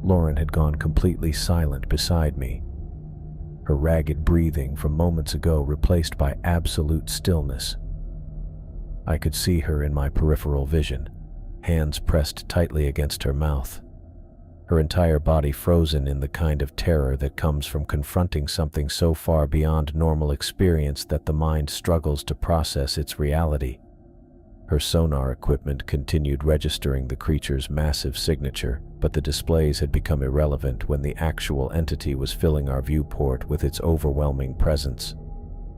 Lauren had gone completely silent beside me, her ragged breathing from moments ago replaced by absolute stillness. I could see her in my peripheral vision, hands pressed tightly against her mouth, her entire body frozen in the kind of terror that comes from confronting something so far beyond normal experience that the mind struggles to process its reality. Her sonar equipment continued registering the creature's massive signature, but the displays had become irrelevant when the actual entity was filling our viewport with its overwhelming presence.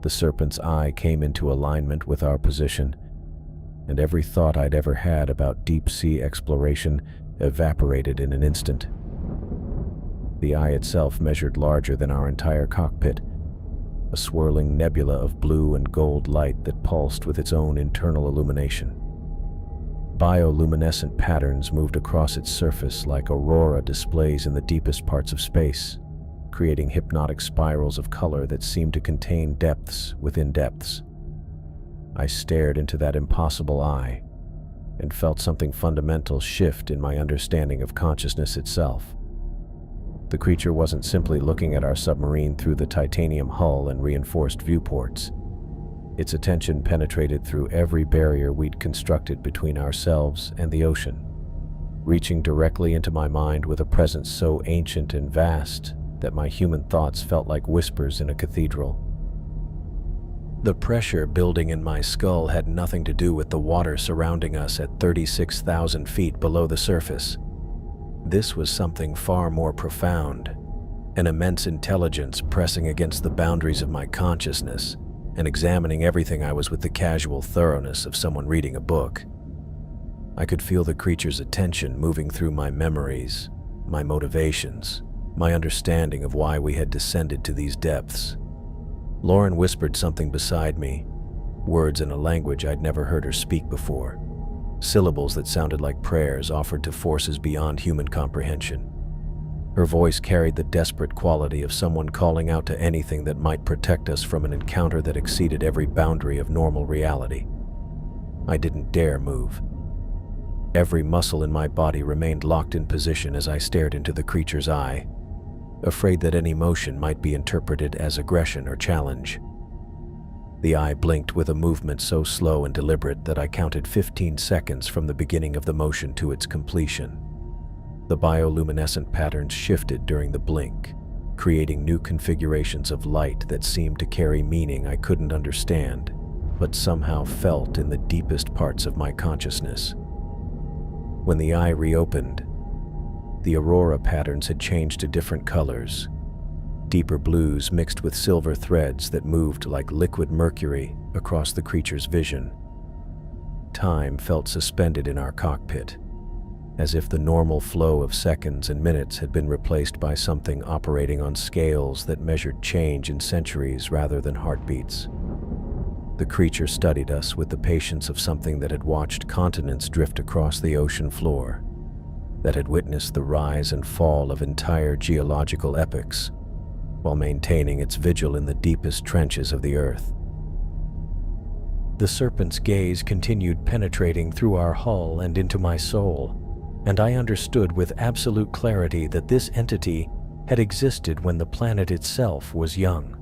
The serpent's eye came into alignment with our position, and every thought I'd ever had about deep-sea exploration evaporated in an instant. The eye itself measured larger than our entire cockpit, a swirling nebula of blue and gold light that pulsed with its own internal illumination. Bioluminescent patterns moved across its surface like aurora displays in the deepest parts of space, creating hypnotic spirals of color that seemed to contain depths within depths. I stared into that impossible eye and felt something fundamental shift in my understanding of consciousness itself. The creature wasn't simply looking at our submarine through the titanium hull and reinforced viewports. Its attention penetrated through every barrier we'd constructed between ourselves and the ocean, reaching directly into my mind with a presence so ancient and vast that my human thoughts felt like whispers in a cathedral. The pressure building in my skull had nothing to do with the water surrounding us at 36,000 feet below the surface. This was something far more profound, an immense intelligence pressing against the boundaries of my consciousness and examining everything I was with the casual thoroughness of someone reading a book. I could feel the creature's attention moving through my memories, my motivations, my understanding of why we had descended to these depths. Lauren whispered something beside me, words in a language I'd never heard her speak before, syllables that sounded like prayers offered to forces beyond human comprehension. Her voice carried the desperate quality of someone calling out to anything that might protect us from an encounter that exceeded every boundary of normal reality. I didn't dare move. Every muscle in my body remained locked in position as I stared into the creature's eye, afraid that any motion might be interpreted as aggression or challenge. The eye blinked with a movement so slow and deliberate that I counted 15 seconds from the beginning of the motion to its completion. The bioluminescent patterns shifted during the blink, creating new configurations of light that seemed to carry meaning I couldn't understand, but somehow felt in the deepest parts of my consciousness. When the eye reopened, the aurora patterns had changed to different colors, deeper blues mixed with silver threads that moved like liquid mercury across the creature's vision. Time felt suspended in our cockpit, as if the normal flow of seconds and minutes had been replaced by something operating on scales that measured change in centuries rather than heartbeats. The creature studied us with the patience of something that had watched continents drift across the ocean floor, that had witnessed the rise and fall of entire geological epochs, while maintaining its vigil in the deepest trenches of the earth. The serpent's gaze continued penetrating through our hull and into my soul, and I understood with absolute clarity that this entity had existed when the planet itself was young.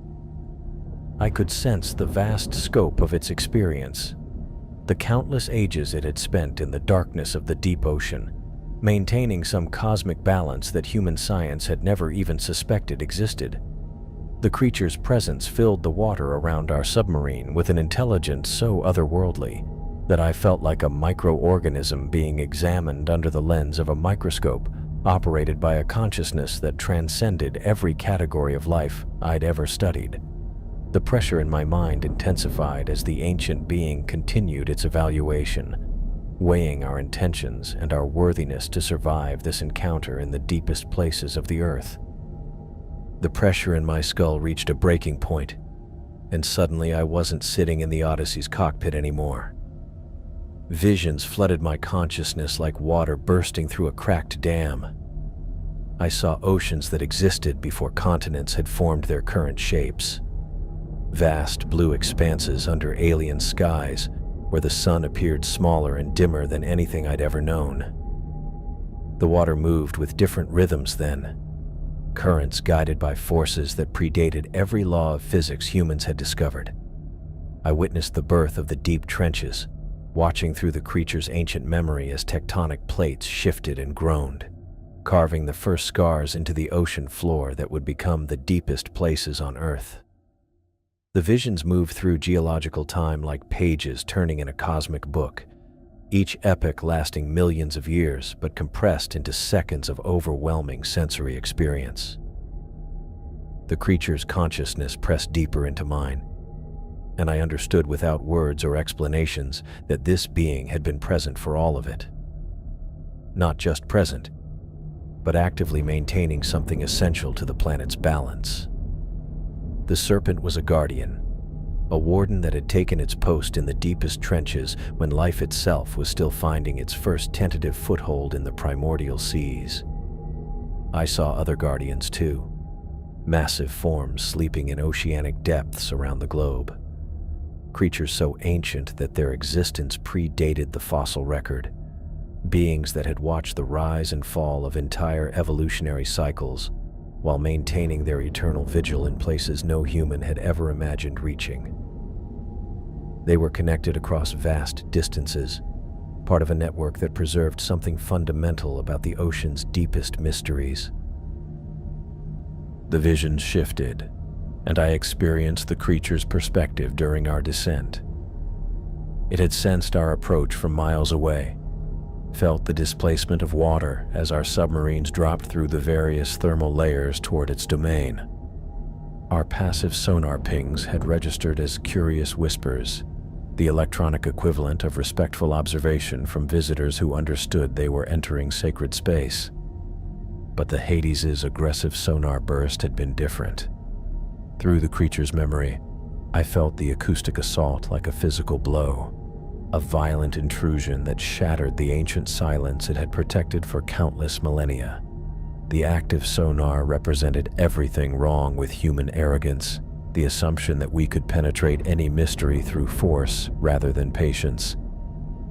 I could sense the vast scope of its experience, the countless ages it had spent in the darkness of the deep ocean, maintaining some cosmic balance that human science had never even suspected existed. The creature's presence filled the water around our submarine with an intelligence so otherworldly that I felt like a microorganism being examined under the lens of a microscope, operated by a consciousness that transcended every category of life I'd ever studied. The pressure in my mind intensified as the ancient being continued its evaluation, weighing our intentions and our worthiness to survive this encounter in the deepest places of the earth. The pressure in my skull reached a breaking point, and suddenly I wasn't sitting in the Odyssey's cockpit anymore. Visions flooded my consciousness like water bursting through a cracked dam. I saw oceans that existed before continents had formed their current shapes. Vast blue expanses under alien skies where the sun appeared smaller and dimmer than anything I'd ever known. The water moved with different rhythms then, currents guided by forces that predated every law of physics humans had discovered. I witnessed the birth of the deep trenches, watching through the creature's ancient memory as tectonic plates shifted and groaned, carving the first scars into the ocean floor that would become the deepest places on Earth. The visions moved through geological time like pages turning in a cosmic book, each epoch lasting millions of years but compressed into seconds of overwhelming sensory experience. The creature's consciousness pressed deeper into mine, and I understood without words or explanations that this being had been present for all of it. Not just present, but actively maintaining something essential to the planet's balance. The serpent was a guardian, a warden that had taken its post in the deepest trenches when life itself was still finding its first tentative foothold in the primordial seas. I saw other guardians too, massive forms sleeping in oceanic depths around the globe. Creatures so ancient that their existence predated the fossil record, beings that had watched the rise and fall of entire evolutionary cycles while maintaining their eternal vigil in places no human had ever imagined reaching. They were connected across vast distances, part of a network that preserved something fundamental about the ocean's deepest mysteries. The visions shifted, and I experienced the creature's perspective during our descent. It had sensed our approach from miles away, felt the displacement of water as our submarines dropped through the various thermal layers toward its domain. Our passive sonar pings had registered as curious whispers, the electronic equivalent of respectful observation from visitors who understood they were entering sacred space. But the Hades's aggressive sonar burst had been different. Through the creature's memory, I felt the acoustic assault like a physical blow, a violent intrusion that shattered the ancient silence it had protected for countless millennia. The active sonar represented everything wrong with human arrogance, the assumption that we could penetrate any mystery through force rather than patience.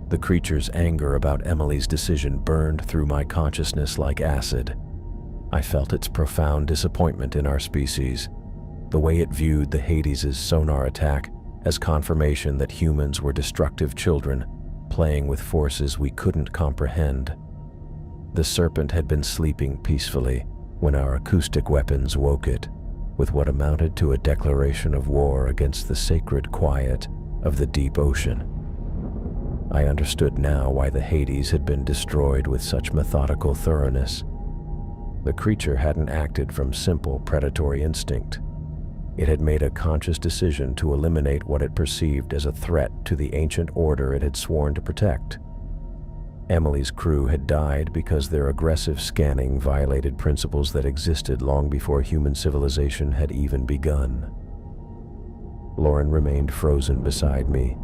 The creature's anger about Emily's decision burned through my consciousness like acid. I felt its profound disappointment in our species, the way it viewed the Hades's sonar attack as confirmation that humans were destructive children, playing with forces we couldn't comprehend. The serpent had been sleeping peacefully when our acoustic weapons woke it, with what amounted to a declaration of war against the sacred quiet of the deep ocean. I understood now why the Hades had been destroyed with such methodical thoroughness. The creature hadn't acted from simple predatory instinct. It had made a conscious decision to eliminate what it perceived as a threat to the ancient order it had sworn to protect. Emily's crew had died because their aggressive scanning violated principles that existed long before human civilization had even begun. Lauren remained frozen beside me,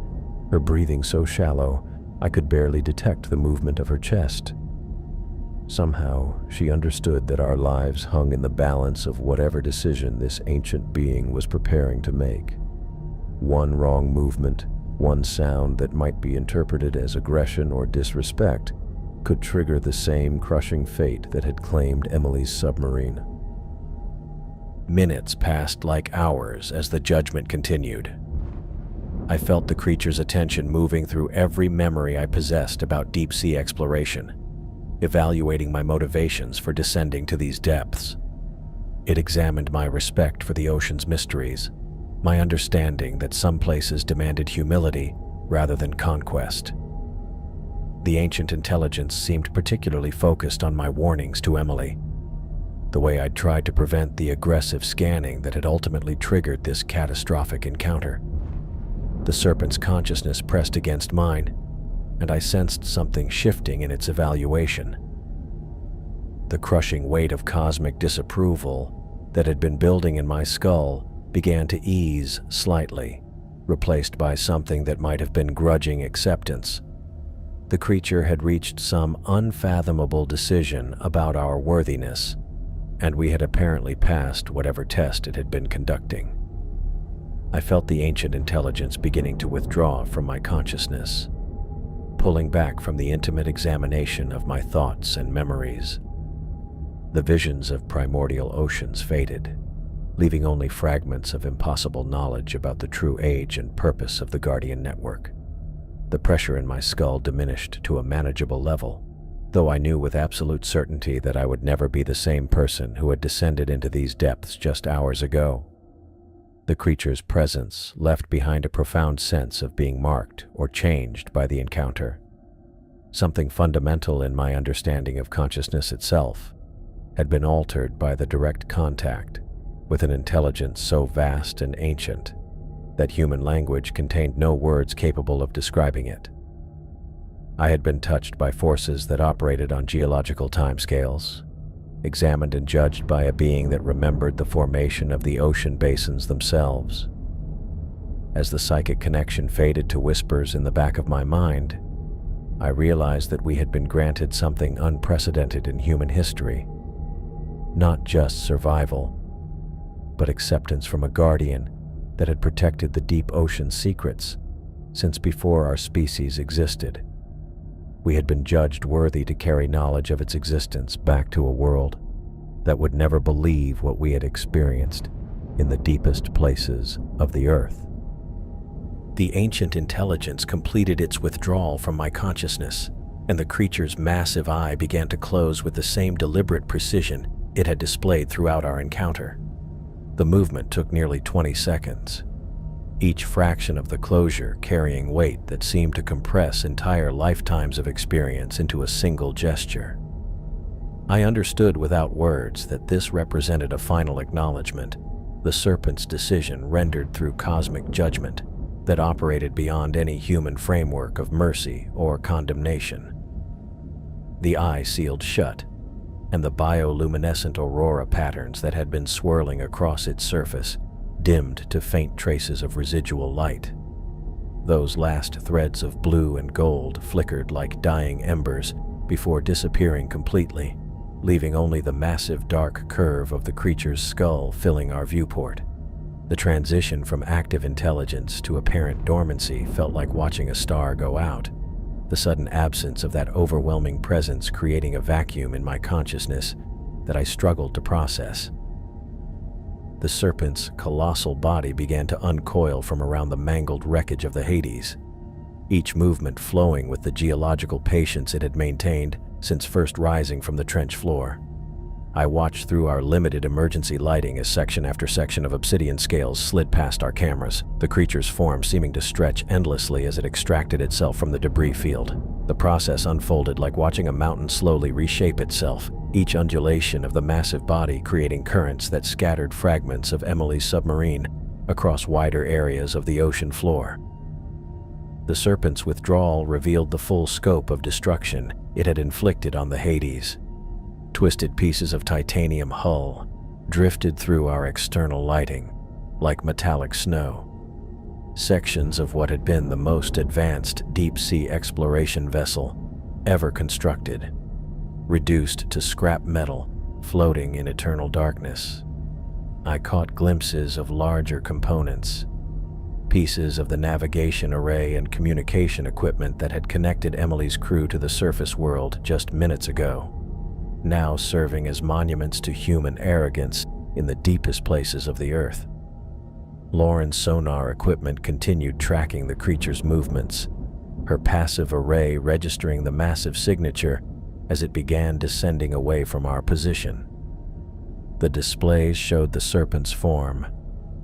her breathing so shallow I could barely detect the movement of her chest. Somehow, she understood that our lives hung in the balance of whatever decision this ancient being was preparing to make. One wrong movement, one sound that might be interpreted as aggression or disrespect, could trigger the same crushing fate that had claimed Emily's submarine. Minutes passed like hours as the judgment continued. I felt the creature's attention moving through every memory I possessed about deep-sea exploration, evaluating my motivations for descending to these depths. It examined my respect for the ocean's mysteries, my understanding that some places demanded humility rather than conquest. The ancient intelligence seemed particularly focused on my warnings to Emily, the way I'd tried to prevent the aggressive scanning that had ultimately triggered this catastrophic encounter. The serpent's consciousness pressed against mine, and I sensed something shifting in its evaluation. The crushing weight of cosmic disapproval that had been building in my skull began to ease slightly, replaced by something that might have been grudging acceptance. The creature had reached some unfathomable decision about our worthiness, and we had apparently passed whatever test it had been conducting. I felt the ancient intelligence beginning to withdraw from my consciousness, pulling back from the intimate examination of my thoughts and memories. The visions of primordial oceans faded, leaving only fragments of impossible knowledge about the true age and purpose of the Guardian Network. The pressure in my skull diminished to a manageable level, though I knew with absolute certainty that I would never be the same person who had descended into these depths just hours ago. The creature's presence left behind a profound sense of being marked or changed by the encounter. Something fundamental in my understanding of consciousness itself had been altered by the direct contact with an intelligence so vast and ancient that human language contained no words capable of describing it. I had been touched by forces that operated on geological timescales, examined and judged by a being that remembered the formation of the ocean basins themselves. As the psychic connection faded to whispers in the back of my mind, I realized that we had been granted something unprecedented in human history. Not just survival, but acceptance from a guardian that had protected the deep ocean's secrets since before our species existed. We had been judged worthy to carry knowledge of its existence back to a world that would never believe what we had experienced in the deepest places of the earth. The ancient intelligence completed its withdrawal from my consciousness, and the creature's massive eye began to close with the same deliberate precision it had displayed throughout our encounter. The movement took nearly 20 seconds, each fraction of the closure carrying weight that seemed to compress entire lifetimes of experience into a single gesture. I understood without words that this represented a final acknowledgement, the serpent's decision rendered through cosmic judgment that operated beyond any human framework of mercy or condemnation. The eye sealed shut, and the bioluminescent aurora patterns that had been swirling across its surface dimmed to faint traces of residual light. Those last threads of blue and gold flickered like dying embers before disappearing completely, leaving only the massive dark curve of the creature's skull filling our viewport. The transition from active intelligence to apparent dormancy felt like watching a star go out, the sudden absence of that overwhelming presence creating a vacuum in my consciousness that I struggled to process. The serpent's colossal body began to uncoil from around the mangled wreckage of the Hades, each movement flowing with the geological patience it had maintained since first rising from the trench floor. I watched through our limited emergency lighting as section after section of obsidian scales slid past our cameras, the creature's form seeming to stretch endlessly as it extracted itself from the debris field. The process unfolded like watching a mountain slowly reshape itself, each undulation of the massive body creating currents that scattered fragments of Emily's submarine across wider areas of the ocean floor. The serpent's withdrawal revealed the full scope of destruction it had inflicted on the Hades. Twisted pieces of titanium hull drifted through our external lighting like metallic snow. Sections of what had been the most advanced deep-sea exploration vessel ever constructed, reduced to scrap metal, floating in eternal darkness. I caught glimpses of larger components, pieces of the navigation array and communication equipment that had connected Emily's crew to the surface world just minutes ago, now serving as monuments to human arrogance in the deepest places of the earth. Lauren's sonar equipment continued tracking the creature's movements, her passive array registering the massive signature as it began descending away from our position. The displays showed the serpent's form,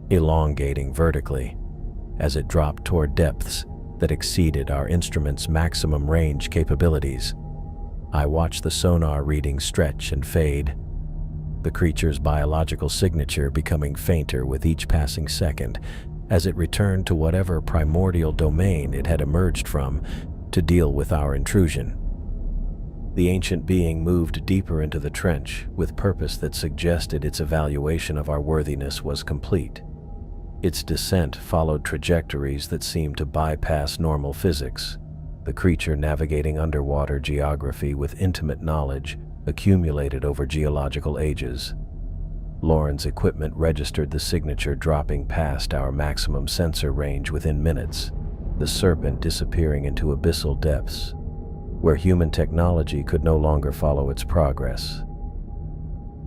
elongating vertically as it dropped toward depths that exceeded our instrument's maximum range capabilities. I watched the sonar readings stretch and fade, the creature's biological signature becoming fainter with each passing second as it returned to whatever primordial domain it had emerged from to deal with our intrusion. The ancient being moved deeper into the trench with purpose that suggested its evaluation of our worthiness was complete. Its descent followed trajectories that seemed to bypass normal physics, the creature navigating underwater geography with intimate knowledge accumulated over geological ages. Lauren's equipment registered the signature dropping past our maximum sensor range within minutes, the serpent disappearing into abyssal depths, where human technology could no longer follow its progress.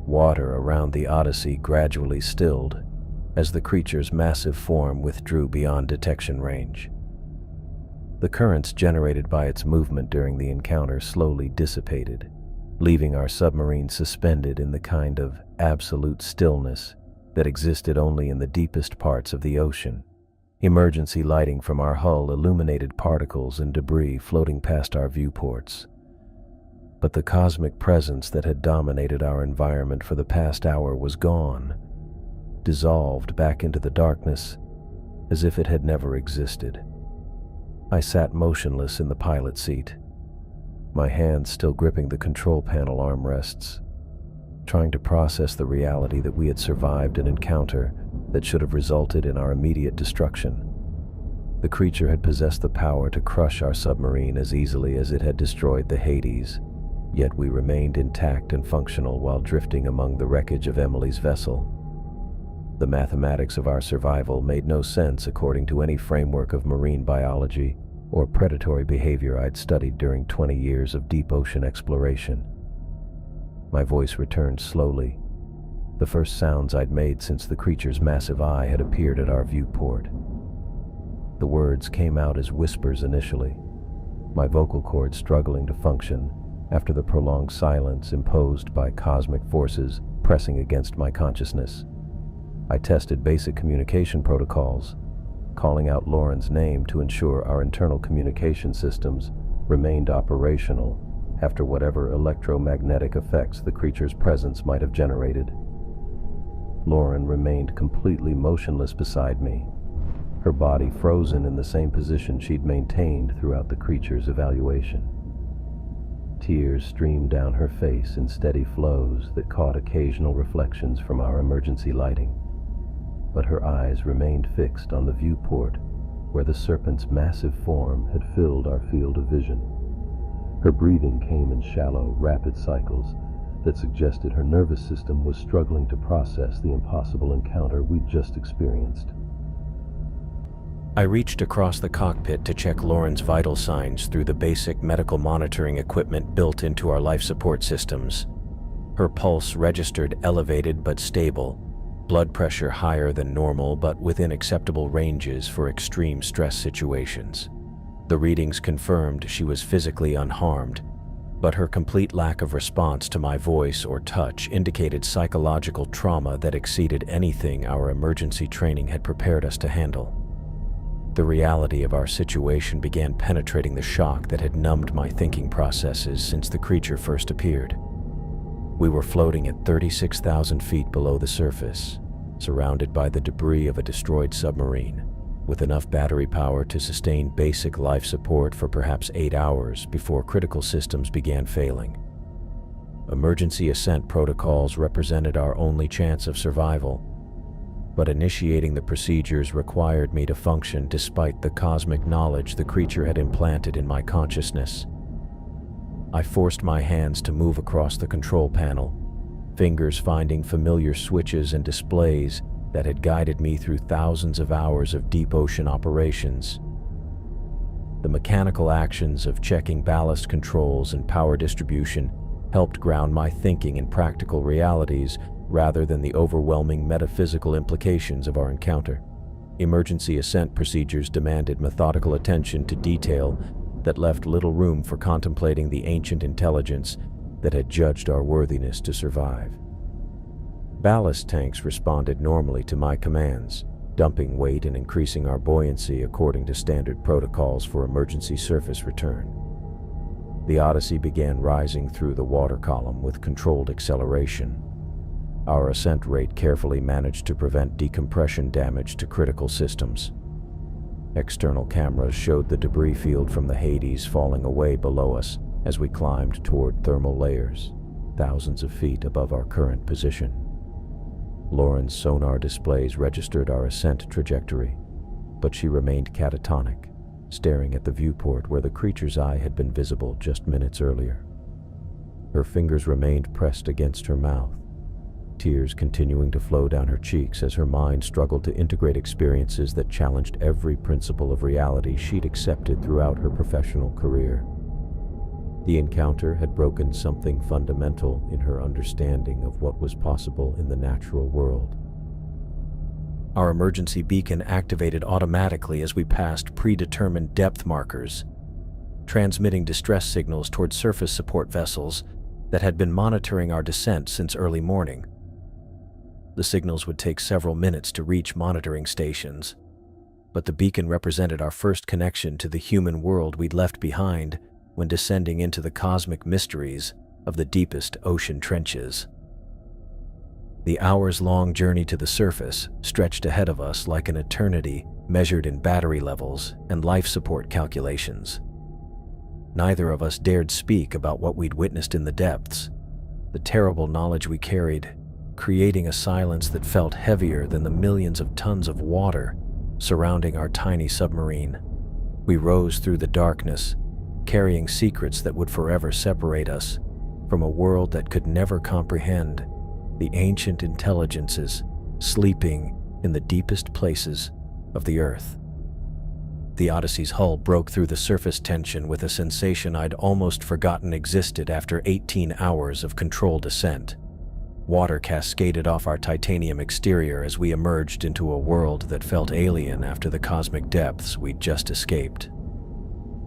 Water around the Odyssey gradually stilled as the creature's massive form withdrew beyond detection range. The currents generated by its movement during the encounter slowly dissipated, leaving our submarine suspended in the kind of absolute stillness that existed only in the deepest parts of the ocean. Emergency lighting from our hull illuminated particles and debris floating past our viewports. But the cosmic presence that had dominated our environment for the past hour was gone, dissolved back into the darkness as if it had never existed. I sat motionless in the pilot seat, my hands still gripping the control panel armrests, trying to process the reality that we had survived an encounter that should have resulted in our immediate destruction. The creature had possessed the power to crush our submarine as easily as it had destroyed the Hades, yet we remained intact and functional while drifting among the wreckage of Emily's vessel. The mathematics of our survival made no sense according to any framework of marine biology or predatory behavior I'd studied during 20 years of deep ocean exploration. My voice returned slowly, the first sounds I'd made since the creature's massive eye had appeared at our viewport. The words came out as whispers initially, my vocal cords struggling to function after the prolonged silence imposed by cosmic forces pressing against my consciousness. I tested basic communication protocols, calling out Lauren's name to ensure our internal communication systems remained operational after whatever electromagnetic effects the creature's presence might have generated. Lauren remained completely motionless beside me, her body frozen in the same position she'd maintained throughout the creature's evaluation. Tears streamed down her face in steady flows that caught occasional reflections from our emergency lighting, but her eyes remained fixed on the viewport where the serpent's massive form had filled our field of vision. Her breathing came in shallow, rapid cycles that suggested her nervous system was struggling to process the impossible encounter we'd just experienced. I reached across the cockpit to check Lauren's vital signs through the basic medical monitoring equipment built into our life support systems. Her pulse registered elevated but stable, blood pressure higher than normal but within acceptable ranges for extreme stress situations. The readings confirmed she was physically unharmed, but her complete lack of response to my voice or touch indicated psychological trauma that exceeded anything our emergency training had prepared us to handle. The reality of our situation began penetrating the shock that had numbed my thinking processes since the creature first appeared. We were floating at 36,000 feet below the surface, surrounded by the debris of a destroyed submarine, with enough battery power to sustain basic life support for perhaps 8 hours before critical systems began failing. Emergency ascent protocols represented our only chance of survival, but initiating the procedures required me to function despite the cosmic knowledge the creature had implanted in my consciousness. I forced my hands to move across the control panel, fingers finding familiar switches and displays that had guided me through thousands of hours of deep ocean operations. The mechanical actions of checking ballast controls and power distribution helped ground my thinking in practical realities rather than the overwhelming metaphysical implications of our encounter. Emergency ascent procedures demanded methodical attention to detail that left little room for contemplating the ancient intelligence that had judged our worthiness to survive. Ballast tanks responded normally to my commands, dumping weight and increasing our buoyancy according to standard protocols for emergency surface return. The Odyssey began rising through the water column with controlled acceleration. Our ascent rate carefully managed to prevent decompression damage to critical systems. External cameras showed the debris field from the Hades falling away below us as we climbed toward thermal layers, thousands of feet above our current position. Lauren's sonar displays registered our ascent trajectory, but she remained catatonic, staring at the viewport where the creature's eye had been visible just minutes earlier. Her fingers remained pressed against her mouth, tears continuing to flow down her cheeks as her mind struggled to integrate experiences that challenged every principle of reality she'd accepted throughout her professional career. The encounter had broken something fundamental in her understanding of what was possible in the natural world. Our emergency beacon activated automatically as we passed predetermined depth markers, transmitting distress signals toward surface support vessels that had been monitoring our descent since early morning. The signals would take several minutes to reach monitoring stations, but the beacon represented our first connection to the human world we'd left behind when descending into the cosmic mysteries of the deepest ocean trenches. The hours-long journey to the surface stretched ahead of us like an eternity measured in battery levels and life support calculations. Neither of us dared speak about what we'd witnessed in the depths, the terrible knowledge we carried, creating a silence that felt heavier than the millions of tons of water surrounding our tiny submarine. We rose through the darkness, carrying secrets that would forever separate us from a world that could never comprehend the ancient intelligences sleeping in the deepest places of the Earth. The Odyssey's hull broke through the surface tension with a sensation I'd almost forgotten existed after 18 hours of controlled ascent. Water cascaded off our titanium exterior as we emerged into a world that felt alien after the cosmic depths we'd just escaped.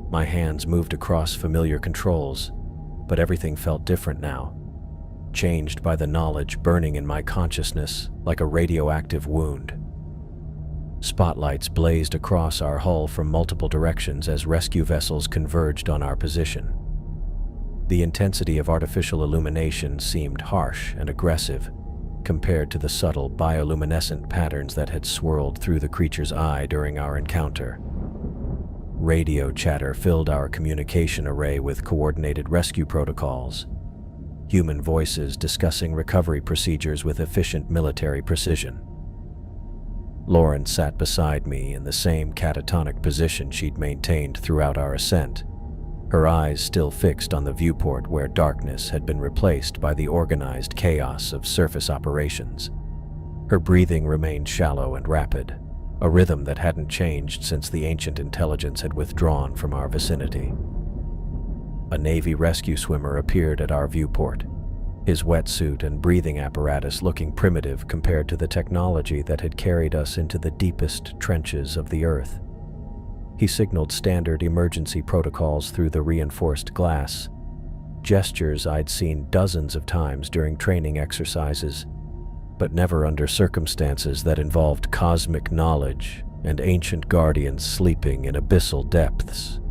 My hands moved across familiar controls, but everything felt different now, changed by the knowledge burning in my consciousness like a radioactive wound. Spotlights blazed across our hull from multiple directions as rescue vessels converged on our position. The intensity of artificial illumination seemed harsh and aggressive compared to the subtle bioluminescent patterns that had swirled through the creature's eye during our encounter. Radio chatter filled our communication array with coordinated rescue protocols, human voices discussing recovery procedures with efficient military precision. Lauren sat beside me in the same catatonic position she'd maintained throughout our ascent, her eyes still fixed on the viewport where darkness had been replaced by the organized chaos of surface operations. Her breathing remained shallow and rapid, a rhythm that hadn't changed since the ancient intelligence had withdrawn from our vicinity. A Navy rescue swimmer appeared at our viewport, his wetsuit and breathing apparatus looking primitive compared to the technology that had carried us into the deepest trenches of the Earth. He signaled standard emergency protocols through the reinforced glass, gestures I'd seen dozens of times during training exercises, but never under circumstances that involved cosmic knowledge and ancient guardians sleeping in abyssal depths.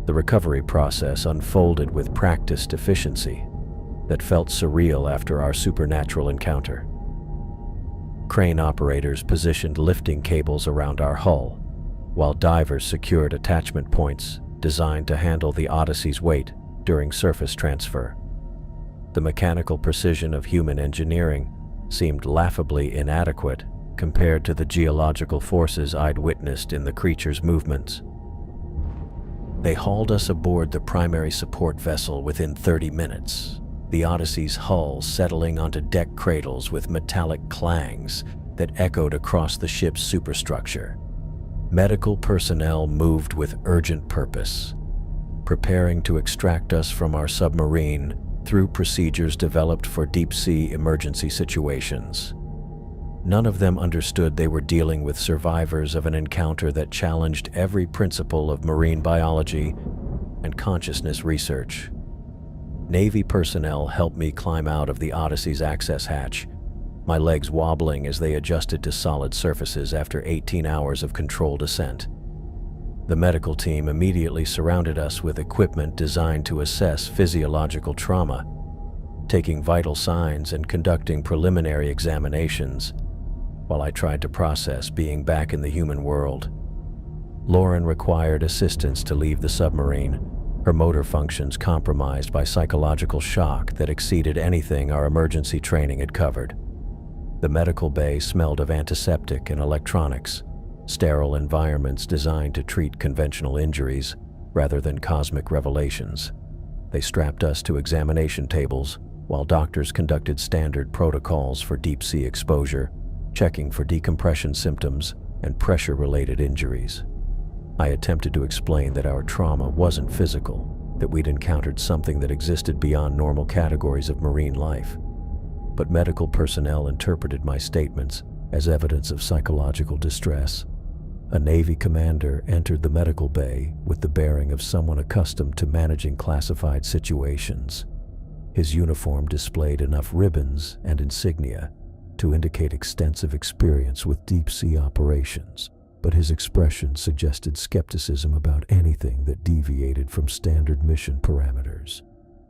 The recovery process unfolded with practiced efficiency that felt surreal after our supernatural encounter. Crane operators positioned lifting cables around our hull, while divers secured attachment points designed to handle the Odyssey's weight during surface transfer. The mechanical precision of human engineering seemed laughably inadequate compared to the geological forces I'd witnessed in the creature's movements. They hauled us aboard the primary support vessel within 30 minutes, the Odyssey's hull settling onto deck cradles with metallic clangs that echoed across the ship's superstructure. Medical personnel moved with urgent purpose, preparing to extract us from our submarine through procedures developed for deep-sea emergency situations. None of them understood they were dealing with survivors of an encounter that challenged every principle of marine biology and consciousness research. Navy personnel helped me climb out of the Odyssey's access hatch, my legs wobbling as they adjusted to solid surfaces after 18 hours of controlled ascent. The medical team immediately surrounded us with equipment designed to assess physiological trauma, taking vital signs and conducting preliminary examinations, while I tried to process being back in the human world. Lauren required assistance to leave the submarine, her motor functions compromised by psychological shock that exceeded anything our emergency training had covered. The medical bay smelled of antiseptic and electronics, sterile environments designed to treat conventional injuries rather than cosmic revelations. They strapped us to examination tables while doctors conducted standard protocols for deep-sea exposure, checking for decompression symptoms and pressure-related injuries. I attempted to explain that our trauma wasn't physical, that we'd encountered something that existed beyond normal categories of marine life. But medical personnel interpreted my statements as evidence of psychological distress. A Navy commander entered the medical bay with the bearing of someone accustomed to managing classified situations. His uniform displayed enough ribbons and insignia to indicate extensive experience with deep-sea operations, but his expression suggested skepticism about anything that deviated from standard mission parameters.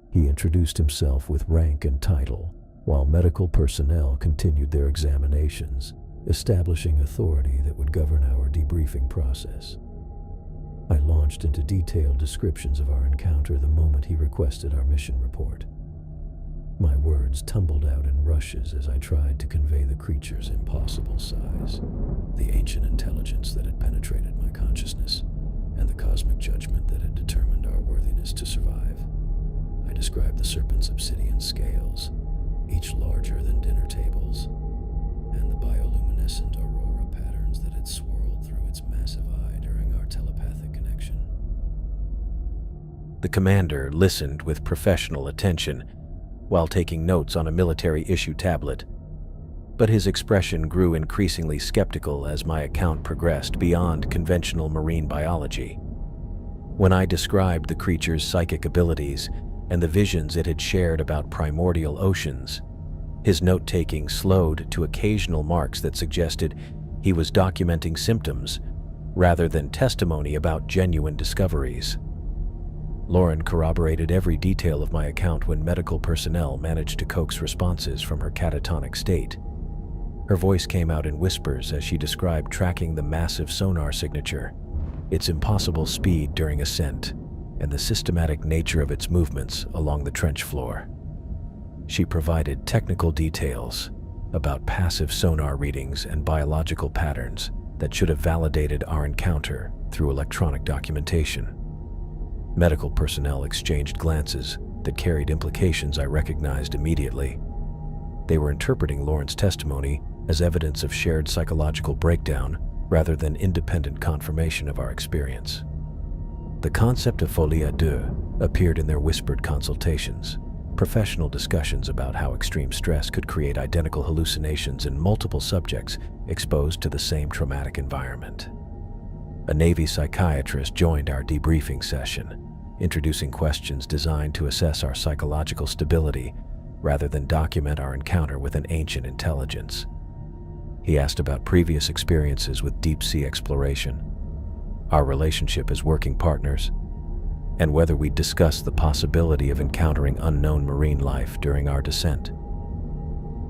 He introduced himself with rank and title, while medical personnel continued their examinations, establishing authority that would govern our debriefing process. I launched into detailed descriptions of our encounter the moment he requested our mission report. My words tumbled out in rushes as I tried to convey the creature's impossible size, the ancient intelligence that had penetrated my consciousness, and the cosmic judgment that had determined our worthiness to survive. I described the serpent's obsidian scales, each larger than dinner tables, and the bioluminescent aurora patterns that had swirled through its massive eye during our telepathic connection. The commander listened with professional attention while taking notes on a military issue tablet, but his expression grew increasingly skeptical as my account progressed beyond conventional marine biology. When I described the creature's psychic abilities and the visions it had shared about primordial oceans, his note-taking slowed to occasional marks that suggested he was documenting symptoms rather than testimony about genuine discoveries. Lauren corroborated every detail of my account when medical personnel managed to coax responses from her catatonic state. Her voice came out in whispers as she described tracking the massive sonar signature, its impossible speed during ascent, and the systematic nature of its movements along the trench floor. She provided technical details about passive sonar readings and biological patterns that should have validated our encounter through electronic documentation. Medical personnel exchanged glances that carried implications I recognized immediately. They were interpreting Lauren's testimony as evidence of shared psychological breakdown rather than independent confirmation of our experience. The concept of folie à deux appeared in their whispered consultations, professional discussions about how extreme stress could create identical hallucinations in multiple subjects exposed to the same traumatic environment. A Navy psychiatrist joined our debriefing session, introducing questions designed to assess our psychological stability rather than document our encounter with an ancient intelligence. He asked about previous experiences with deep-sea exploration, our relationship as working partners, and whether we'd discussed the possibility of encountering unknown marine life during our descent.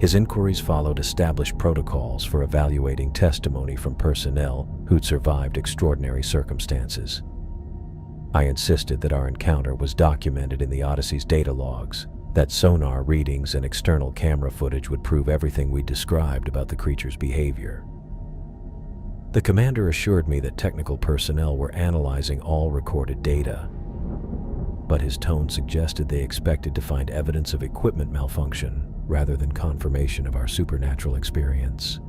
His inquiries followed established protocols for evaluating testimony from personnel who'd survived extraordinary circumstances. I insisted that our encounter was documented in the Odyssey's data logs, that sonar readings and external camera footage would prove everything we described about the creature's behavior. The commander assured me that technical personnel were analyzing all recorded data, but his tone suggested they expected to find evidence of equipment malfunction rather than confirmation of our supernatural experience.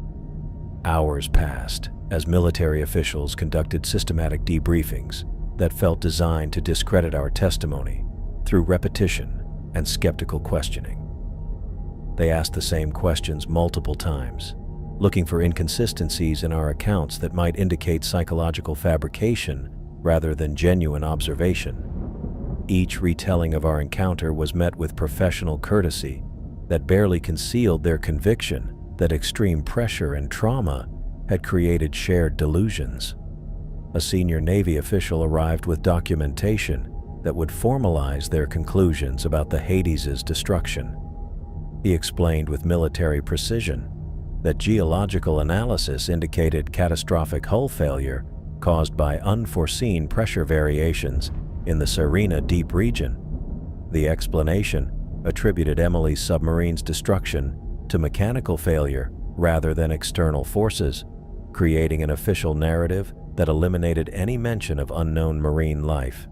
Hours passed as military officials conducted systematic debriefings that felt designed to discredit our testimony through repetition and skeptical questioning. They asked the same questions multiple times, looking for inconsistencies in our accounts that might indicate psychological fabrication rather than genuine observation. Each retelling of our encounter was met with professional courtesy that barely concealed their conviction that extreme pressure and trauma had created shared delusions. A senior Navy official arrived with documentation that would formalize their conclusions about the Hades' destruction. He explained with military precision that geological analysis indicated catastrophic hull failure caused by unforeseen pressure variations in the Serena Deep region. The explanation attributed Emily's submarine's destruction to mechanical failure rather than external forces, creating an official narrative that eliminated any mention of unknown marine life.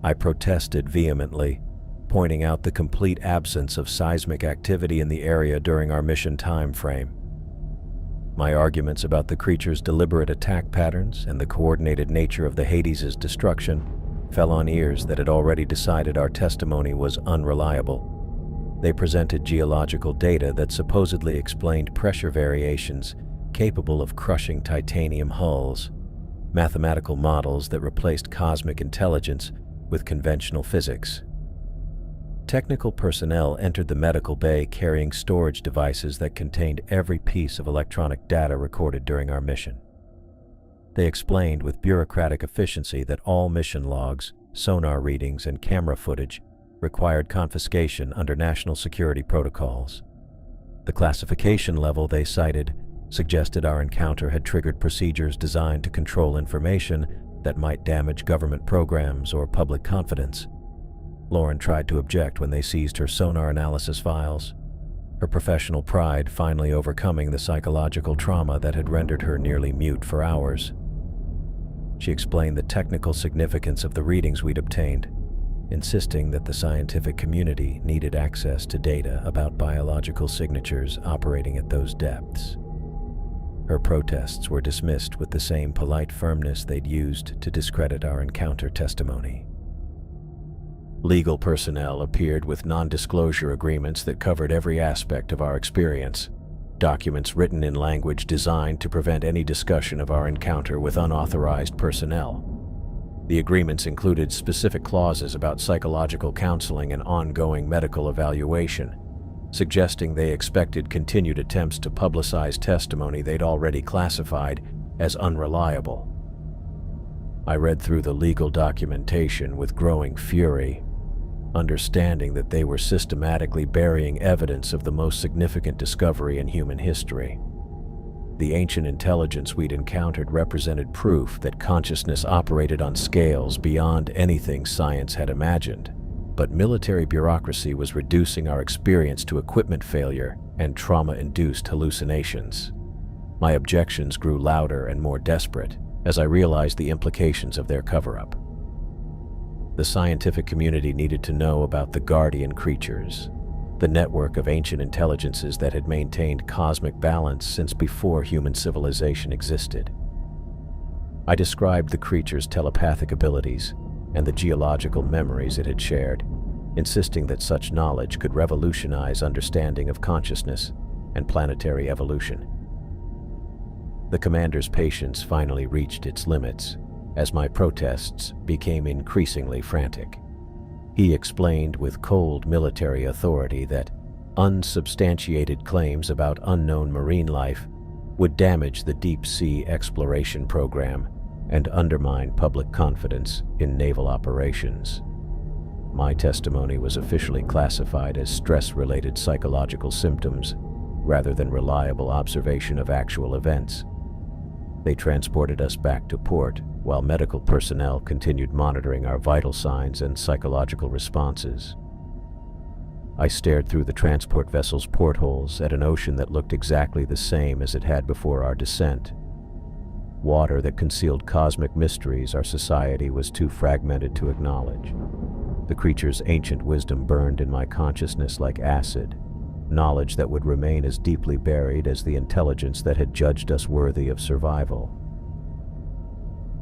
I protested vehemently, pointing out the complete absence of seismic activity in the area during our mission time frame. My arguments about the creature's deliberate attack patterns and the coordinated nature of the Hades' destruction fell on ears that had already decided our testimony was unreliable. They presented geological data that supposedly explained pressure variations capable of crushing titanium hulls, mathematical models that replaced cosmic intelligence with conventional physics. Technical personnel entered the medical bay carrying storage devices that contained every piece of electronic data recorded during our mission. They explained with bureaucratic efficiency that all mission logs, sonar readings, and camera footage required confiscation under national security protocols. The classification level they cited suggested our encounter had triggered procedures designed to control information that might damage government programs or public confidence. Lauren tried to object when they seized her sonar analysis files, her professional pride finally overcoming the psychological trauma that had rendered her nearly mute for hours. She explained the technical significance of the readings we'd obtained, insisting that the scientific community needed access to data about biological signatures operating at those depths. Her protests were dismissed with the same polite firmness they'd used to discredit our encounter testimony. Legal personnel appeared with non-disclosure agreements that covered every aspect of our experience, documents written in language designed to prevent any discussion of our encounter with unauthorized personnel. The agreements included specific clauses about psychological counseling and ongoing medical evaluation, suggesting they expected continued attempts to publicize testimony they'd already classified as unreliable. I read through the legal documentation with growing fury, understanding that they were systematically burying evidence of the most significant discovery in human history. The ancient intelligence we'd encountered represented proof that consciousness operated on scales beyond anything science had imagined, but military bureaucracy was reducing our experience to equipment failure and trauma-induced hallucinations. My objections grew louder and more desperate as I realized the implications of their cover-up. The scientific community needed to know about the guardian creatures, the network of ancient intelligences that had maintained cosmic balance since before human civilization existed. I described the creatures' telepathic abilities and the geological memories it had shared, insisting that such knowledge could revolutionize understanding of consciousness and planetary evolution. The commander's patience finally reached its limits as my protests became increasingly frantic. He explained with cold military authority that unsubstantiated claims about unknown marine life would damage the deep-sea exploration program and undermine public confidence in naval operations. My testimony was officially classified as stress-related psychological symptoms rather than reliable observation of actual events. They transported us back to port while medical personnel continued monitoring our vital signs and psychological responses. I stared through the transport vessel's portholes at an ocean that looked exactly the same as it had before our descent. Water that concealed cosmic mysteries our society was too fragmented to acknowledge. The creature's ancient wisdom burned in my consciousness like acid, knowledge that would remain as deeply buried as the intelligence that had judged us worthy of survival.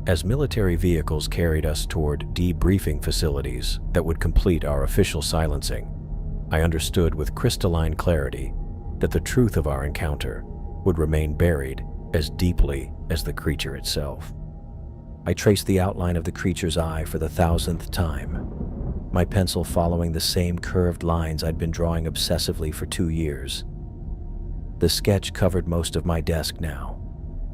As military vehicles carried us toward debriefing facilities that would complete our official silencing, I understood with crystalline clarity that the truth of our encounter would remain buried as deeply as the creature itself. I traced the outline of the creature's eye for the 1,000th time, my pencil following the same curved lines I'd been drawing obsessively for 2 years. The sketch covered most of my desk now,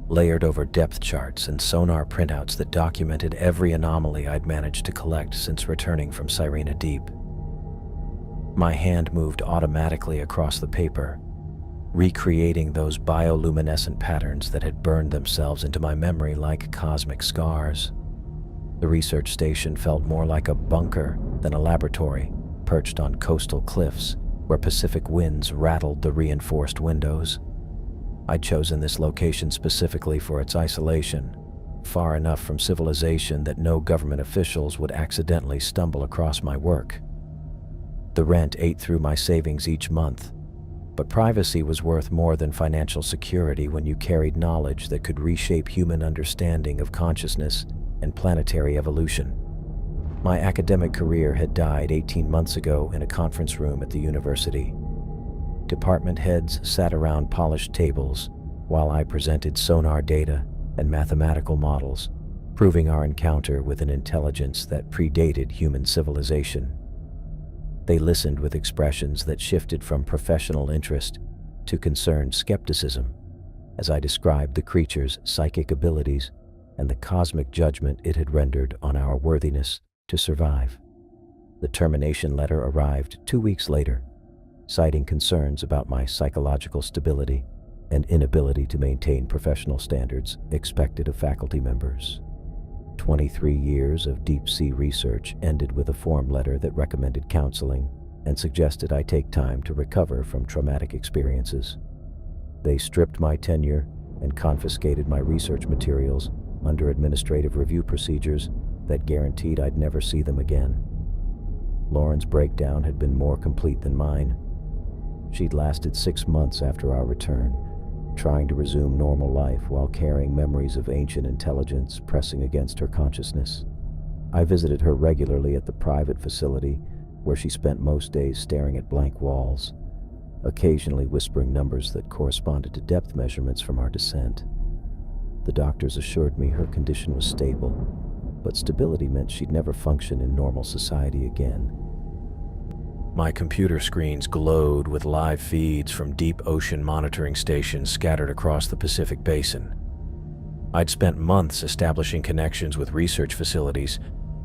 layered over depth charts and sonar printouts that documented every anomaly I'd managed to collect since returning from Sirena Deep. My hand moved automatically across the paper, recreating those bioluminescent patterns that had burned themselves into my memory like cosmic scars. The research station felt more like a bunker than a laboratory, perched on coastal cliffs where Pacific winds rattled the reinforced windows. I'd chosen this location specifically for its isolation, far enough from civilization that no government officials would accidentally stumble across my work. The rent ate through my savings each month, but privacy was worth more than financial security when you carried knowledge that could reshape human understanding of consciousness and planetary evolution. My academic career had died 18 months ago in a conference room at the university. Department heads sat around polished tables while I presented sonar data and mathematical models, proving our encounter with an intelligence that predated human civilization. They listened with expressions that shifted from professional interest to concerned skepticism as I described the creature's psychic abilities and the cosmic judgment it had rendered on our worthiness to survive. The termination letter arrived 2 weeks later, citing concerns about my psychological stability and inability to maintain professional standards expected of faculty members. 23 years of deep-sea research ended with a form letter that recommended counseling and suggested I take time to recover from traumatic experiences. They stripped my tenure and confiscated my research materials under administrative review procedures that guaranteed I'd never see them again. Lauren's breakdown had been more complete than mine. She'd lasted 6 months after our return, trying to resume normal life while carrying memories of ancient intelligence pressing against her consciousness. I visited her regularly at the private facility, where she spent most days staring at blank walls, occasionally whispering numbers that corresponded to depth measurements from our descent. The doctors assured me her condition was stable, but stability meant she'd never function in normal society again. My computer screens glowed with live feeds from deep ocean monitoring stations scattered across the Pacific Basin. I'd spent months establishing connections with research facilities,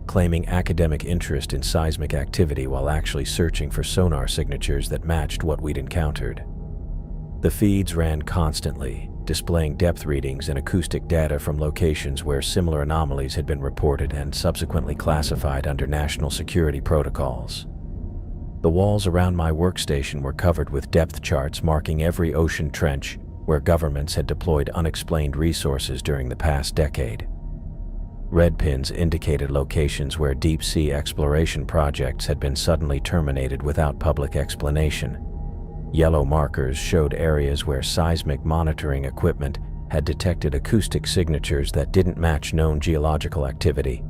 claiming academic interest in seismic activity while actually searching for sonar signatures that matched what we'd encountered. The feeds ran constantly, displaying depth readings and acoustic data from locations where similar anomalies had been reported and subsequently classified under national security protocols. The walls around my workstation were covered with depth charts marking every ocean trench where governments had deployed unexplained resources during the past decade. Red pins indicated locations where deep-sea exploration projects had been suddenly terminated without public explanation. Yellow markers showed areas where seismic monitoring equipment had detected acoustic signatures that didn't match known geological activity.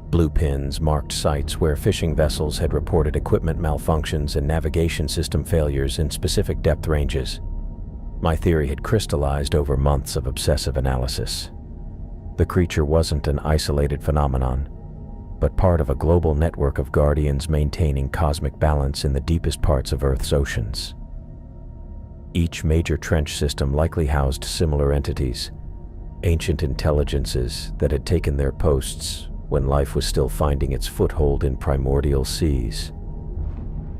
Blue pins marked sites where fishing vessels had reported equipment malfunctions and navigation system failures in specific depth ranges. My theory had crystallized over months of obsessive analysis. The creature wasn't an isolated phenomenon, but part of a global network of guardians maintaining cosmic balance in the deepest parts of Earth's oceans. Each major trench system likely housed similar entities, ancient intelligences that had taken their posts when life was still finding its foothold in primordial seas.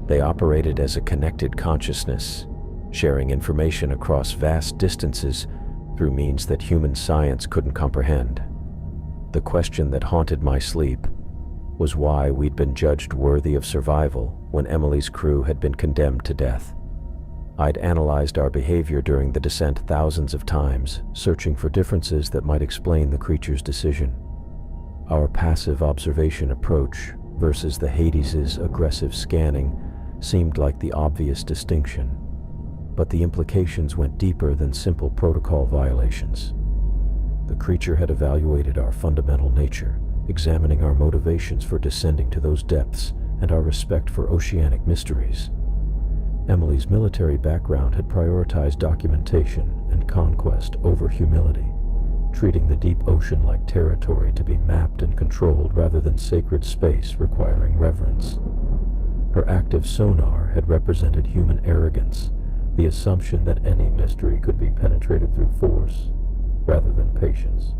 They operated as a connected consciousness, sharing information across vast distances through means that human science couldn't comprehend. The question that haunted my sleep was why we'd been judged worthy of survival when Emily's crew had been condemned to death. I'd analyzed our behavior during the descent thousands of times, searching for differences that might explain the creature's decision. Our passive observation approach versus the Hades's aggressive scanning seemed like the obvious distinction, but the implications went deeper than simple protocol violations. The creature had evaluated our fundamental nature, examining our motivations for descending to those depths and our respect for oceanic mysteries. Emily's military background had prioritized documentation and conquest over humility, treating the deep ocean like territory to be mapped and controlled rather than sacred space requiring reverence. Her active sonar had represented human arrogance, the assumption that any mystery could be penetrated through force rather than patience.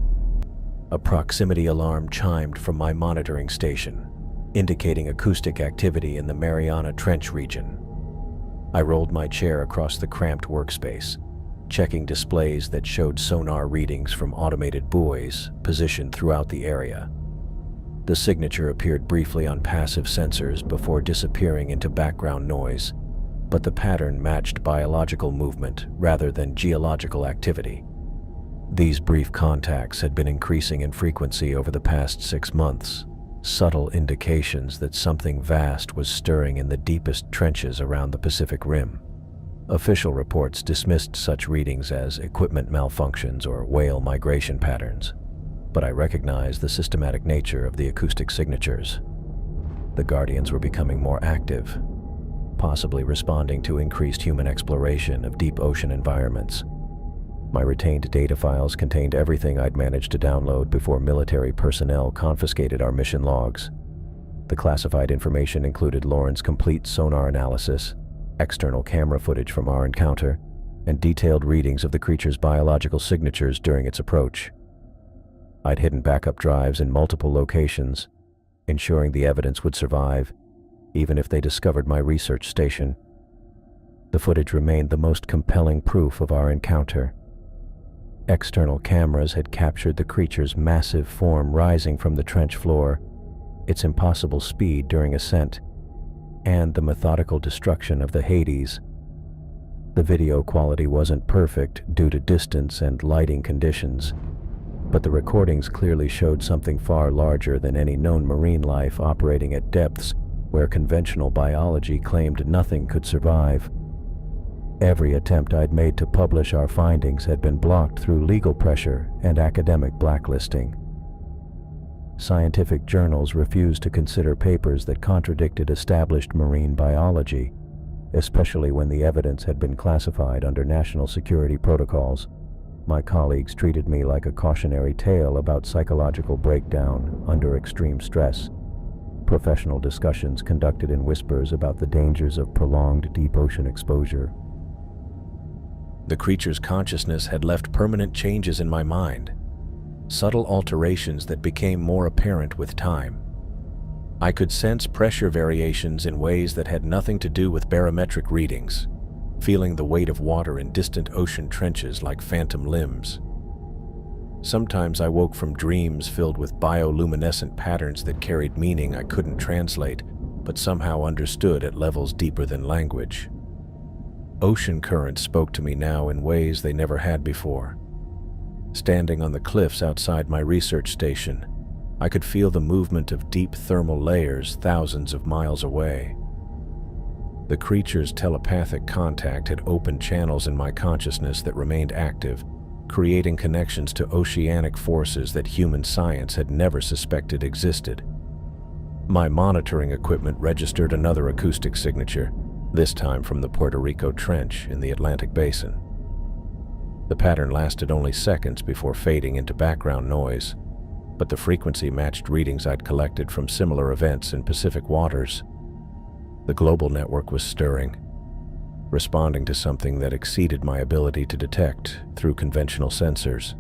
A proximity alarm chimed from my monitoring station, indicating acoustic activity in the Mariana Trench region. I rolled my chair across the cramped workspace, checking displays that showed sonar readings from automated buoys positioned throughout the area. The signature appeared briefly on passive sensors before disappearing into background noise, but the pattern matched biological movement rather than geological activity. These brief contacts had been increasing in frequency over the past 6 months, subtle indications that something vast was stirring in the deepest trenches around the Pacific Rim. Official reports dismissed such readings as equipment malfunctions or whale migration patterns, but I recognized the systematic nature of the acoustic signatures. The Guardians were becoming more active, possibly responding to increased human exploration of deep ocean environments. My retained data files contained everything I'd managed to download before military personnel confiscated our mission logs. The classified information included Lauren's complete sonar analysis, external camera footage from our encounter, and detailed readings of the creature's biological signatures during its approach. I'd hidden backup drives in multiple locations, ensuring the evidence would survive, even if they discovered my research station. The footage remained the most compelling proof of our encounter. External cameras had captured the creature's massive form rising from the trench floor, its impossible speed during ascent, and the methodical destruction of the Hades. The video quality wasn't perfect due to distance and lighting conditions, but the recordings clearly showed something far larger than any known marine life operating at depths where conventional biology claimed nothing could survive. Every attempt I'd made to publish our findings had been blocked through legal pressure and academic blacklisting. Scientific journals refused to consider papers that contradicted established marine biology, especially when the evidence had been classified under national security protocols. My colleagues treated me like a cautionary tale about psychological breakdown under extreme stress. Professional discussions conducted in whispers about the dangers of prolonged deep ocean exposure. The creature's consciousness had left permanent changes in my mind, subtle alterations that became more apparent with time. I could sense pressure variations in ways that had nothing to do with barometric readings, feeling the weight of water in distant ocean trenches like phantom limbs. Sometimes I woke from dreams filled with bioluminescent patterns that carried meaning I couldn't translate, but somehow understood at levels deeper than language. Ocean currents spoke to me now in ways they never had before. Standing on the cliffs outside my research station, I could feel the movement of deep thermal layers thousands of miles away. The creature's telepathic contact had opened channels in my consciousness that remained active, creating connections to oceanic forces that human science had never suspected existed. My monitoring equipment registered another acoustic signature, this time from the Puerto Rico Trench in the Atlantic Basin. The pattern lasted only seconds before fading into background noise, but the frequency matched readings I'd collected from similar events in Pacific waters. The global network was stirring, responding to something that exceeded my ability to detect through conventional sensors.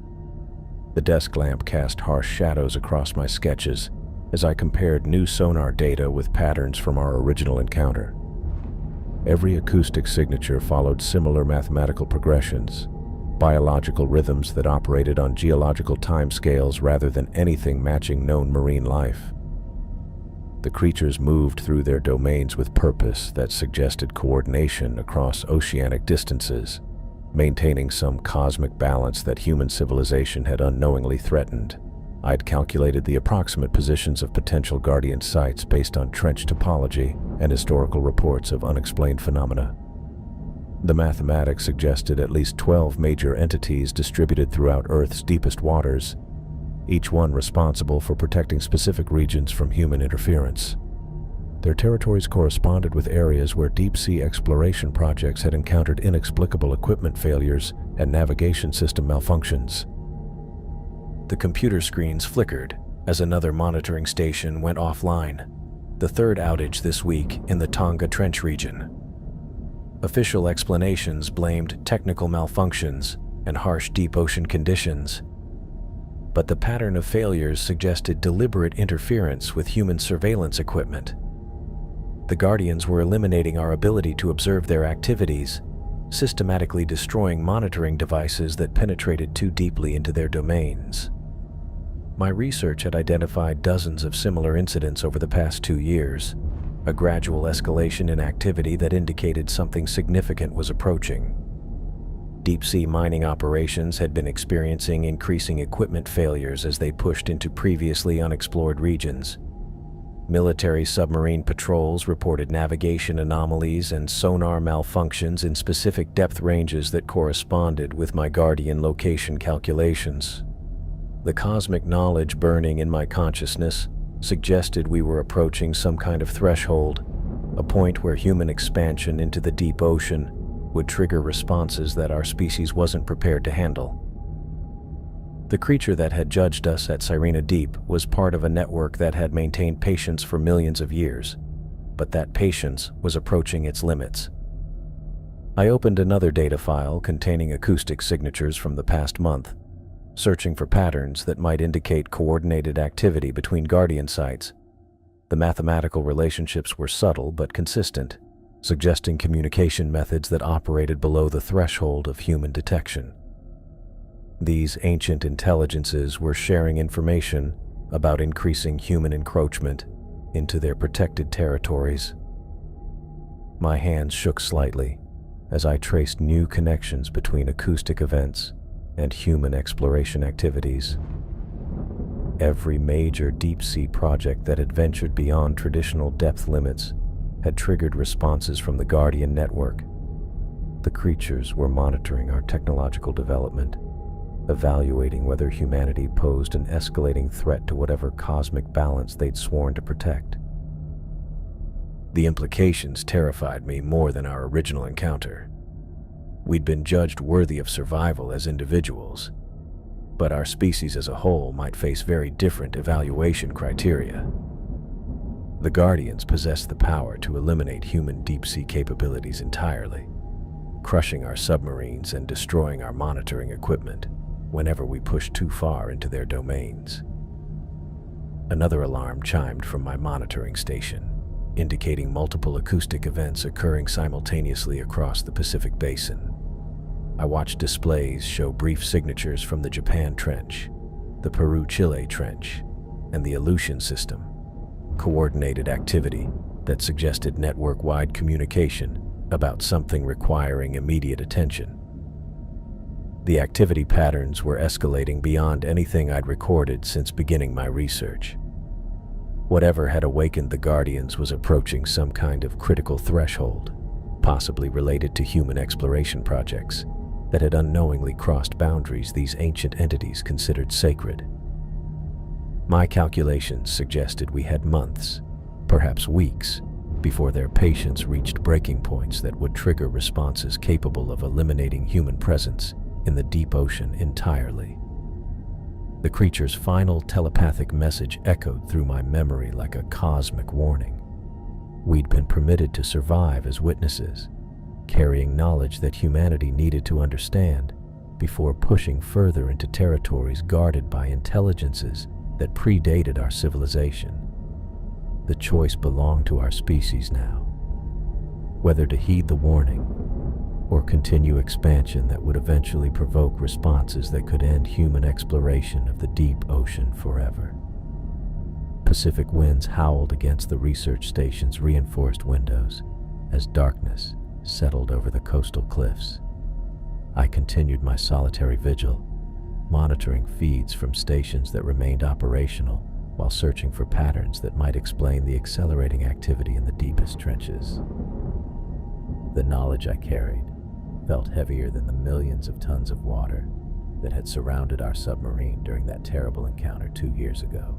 The desk lamp cast harsh shadows across my sketches as I compared new sonar data with patterns from our original encounter. Every acoustic signature followed similar mathematical progressions, biological rhythms that operated on geological timescales rather than anything matching known marine life. The creatures moved through their domains with purpose that suggested coordination across oceanic distances, maintaining some cosmic balance that human civilization had unknowingly threatened. I'd calculated the approximate positions of potential Guardian sites based on trench topology and historical reports of unexplained phenomena. The mathematics suggested at least 12 major entities distributed throughout Earth's deepest waters, each one responsible for protecting specific regions from human interference. Their territories corresponded with areas where deep-sea exploration projects had encountered inexplicable equipment failures and navigation system malfunctions. The computer screens flickered as another monitoring station went offline, the third outage this week in the Tonga Trench region. Official explanations blamed technical malfunctions and harsh deep ocean conditions, but the pattern of failures suggested deliberate interference with human surveillance equipment. The Guardians were eliminating our ability to observe their activities, systematically destroying monitoring devices that penetrated too deeply into their domains. My research had identified dozens of similar incidents over the past 2 years, a gradual escalation in activity that indicated something significant was approaching. Deep-sea mining operations had been experiencing increasing equipment failures as they pushed into previously unexplored regions. Military submarine patrols reported navigation anomalies and sonar malfunctions in specific depth ranges that corresponded with my Guardian location calculations. The cosmic knowledge burning in my consciousness suggested we were approaching some kind of threshold, a point where human expansion into the deep ocean would trigger responses that our species wasn't prepared to handle. The creature that had judged us at Sirena Deep was part of a network that had maintained patience for millions of years, but that patience was approaching its limits. I opened another data file containing acoustic signatures from the past month, searching for patterns that might indicate coordinated activity between Guardian sites. The mathematical relationships were subtle but consistent, suggesting communication methods that operated below the threshold of human detection. These ancient intelligences were sharing information about increasing human encroachment into their protected territories. My hands shook slightly as I traced new connections between acoustic events and human exploration activities. Every major deep-sea project that had ventured beyond traditional depth limits had triggered responses from the Guardian network. The creatures were monitoring our technological development, evaluating whether humanity posed an escalating threat to whatever cosmic balance they'd sworn to protect. The implications terrified me more than our original encounter. We'd been judged worthy of survival as individuals, but our species as a whole might face very different evaluation criteria. The Guardians possessed the power to eliminate human deep-sea capabilities entirely, crushing our submarines and destroying our monitoring equipment whenever we pushed too far into their domains. Another alarm chimed from my monitoring station, indicating multiple acoustic events occurring simultaneously across the Pacific Basin. I watched displays show brief signatures from the Japan Trench, the Peru-Chile Trench, and the Aleutian System, coordinated activity that suggested network-wide communication about something requiring immediate attention. The activity patterns were escalating beyond anything I'd recorded since beginning my research. Whatever had awakened the Guardians was approaching some kind of critical threshold, possibly related to human exploration projects that had unknowingly crossed boundaries these ancient entities considered sacred. My calculations suggested we had months, perhaps weeks, before their patience reached breaking points that would trigger responses capable of eliminating human presence in the deep ocean entirely. The creature's final telepathic message echoed through my memory like a cosmic warning. We'd been permitted to survive as witnesses, carrying knowledge that humanity needed to understand before pushing further into territories guarded by intelligences that predated our civilization. The choice belonged to our species now, whether to heed the warning or continue expansion that would eventually provoke responses that could end human exploration of the deep ocean forever. Pacific winds howled against the research station's reinforced windows as darkness settled over the coastal cliffs. I continued my solitary vigil, monitoring feeds from stations that remained operational while searching for patterns that might explain the accelerating activity in the deepest trenches. The knowledge I carried felt heavier than the millions of tons of water that had surrounded our submarine during that terrible encounter 2 years ago.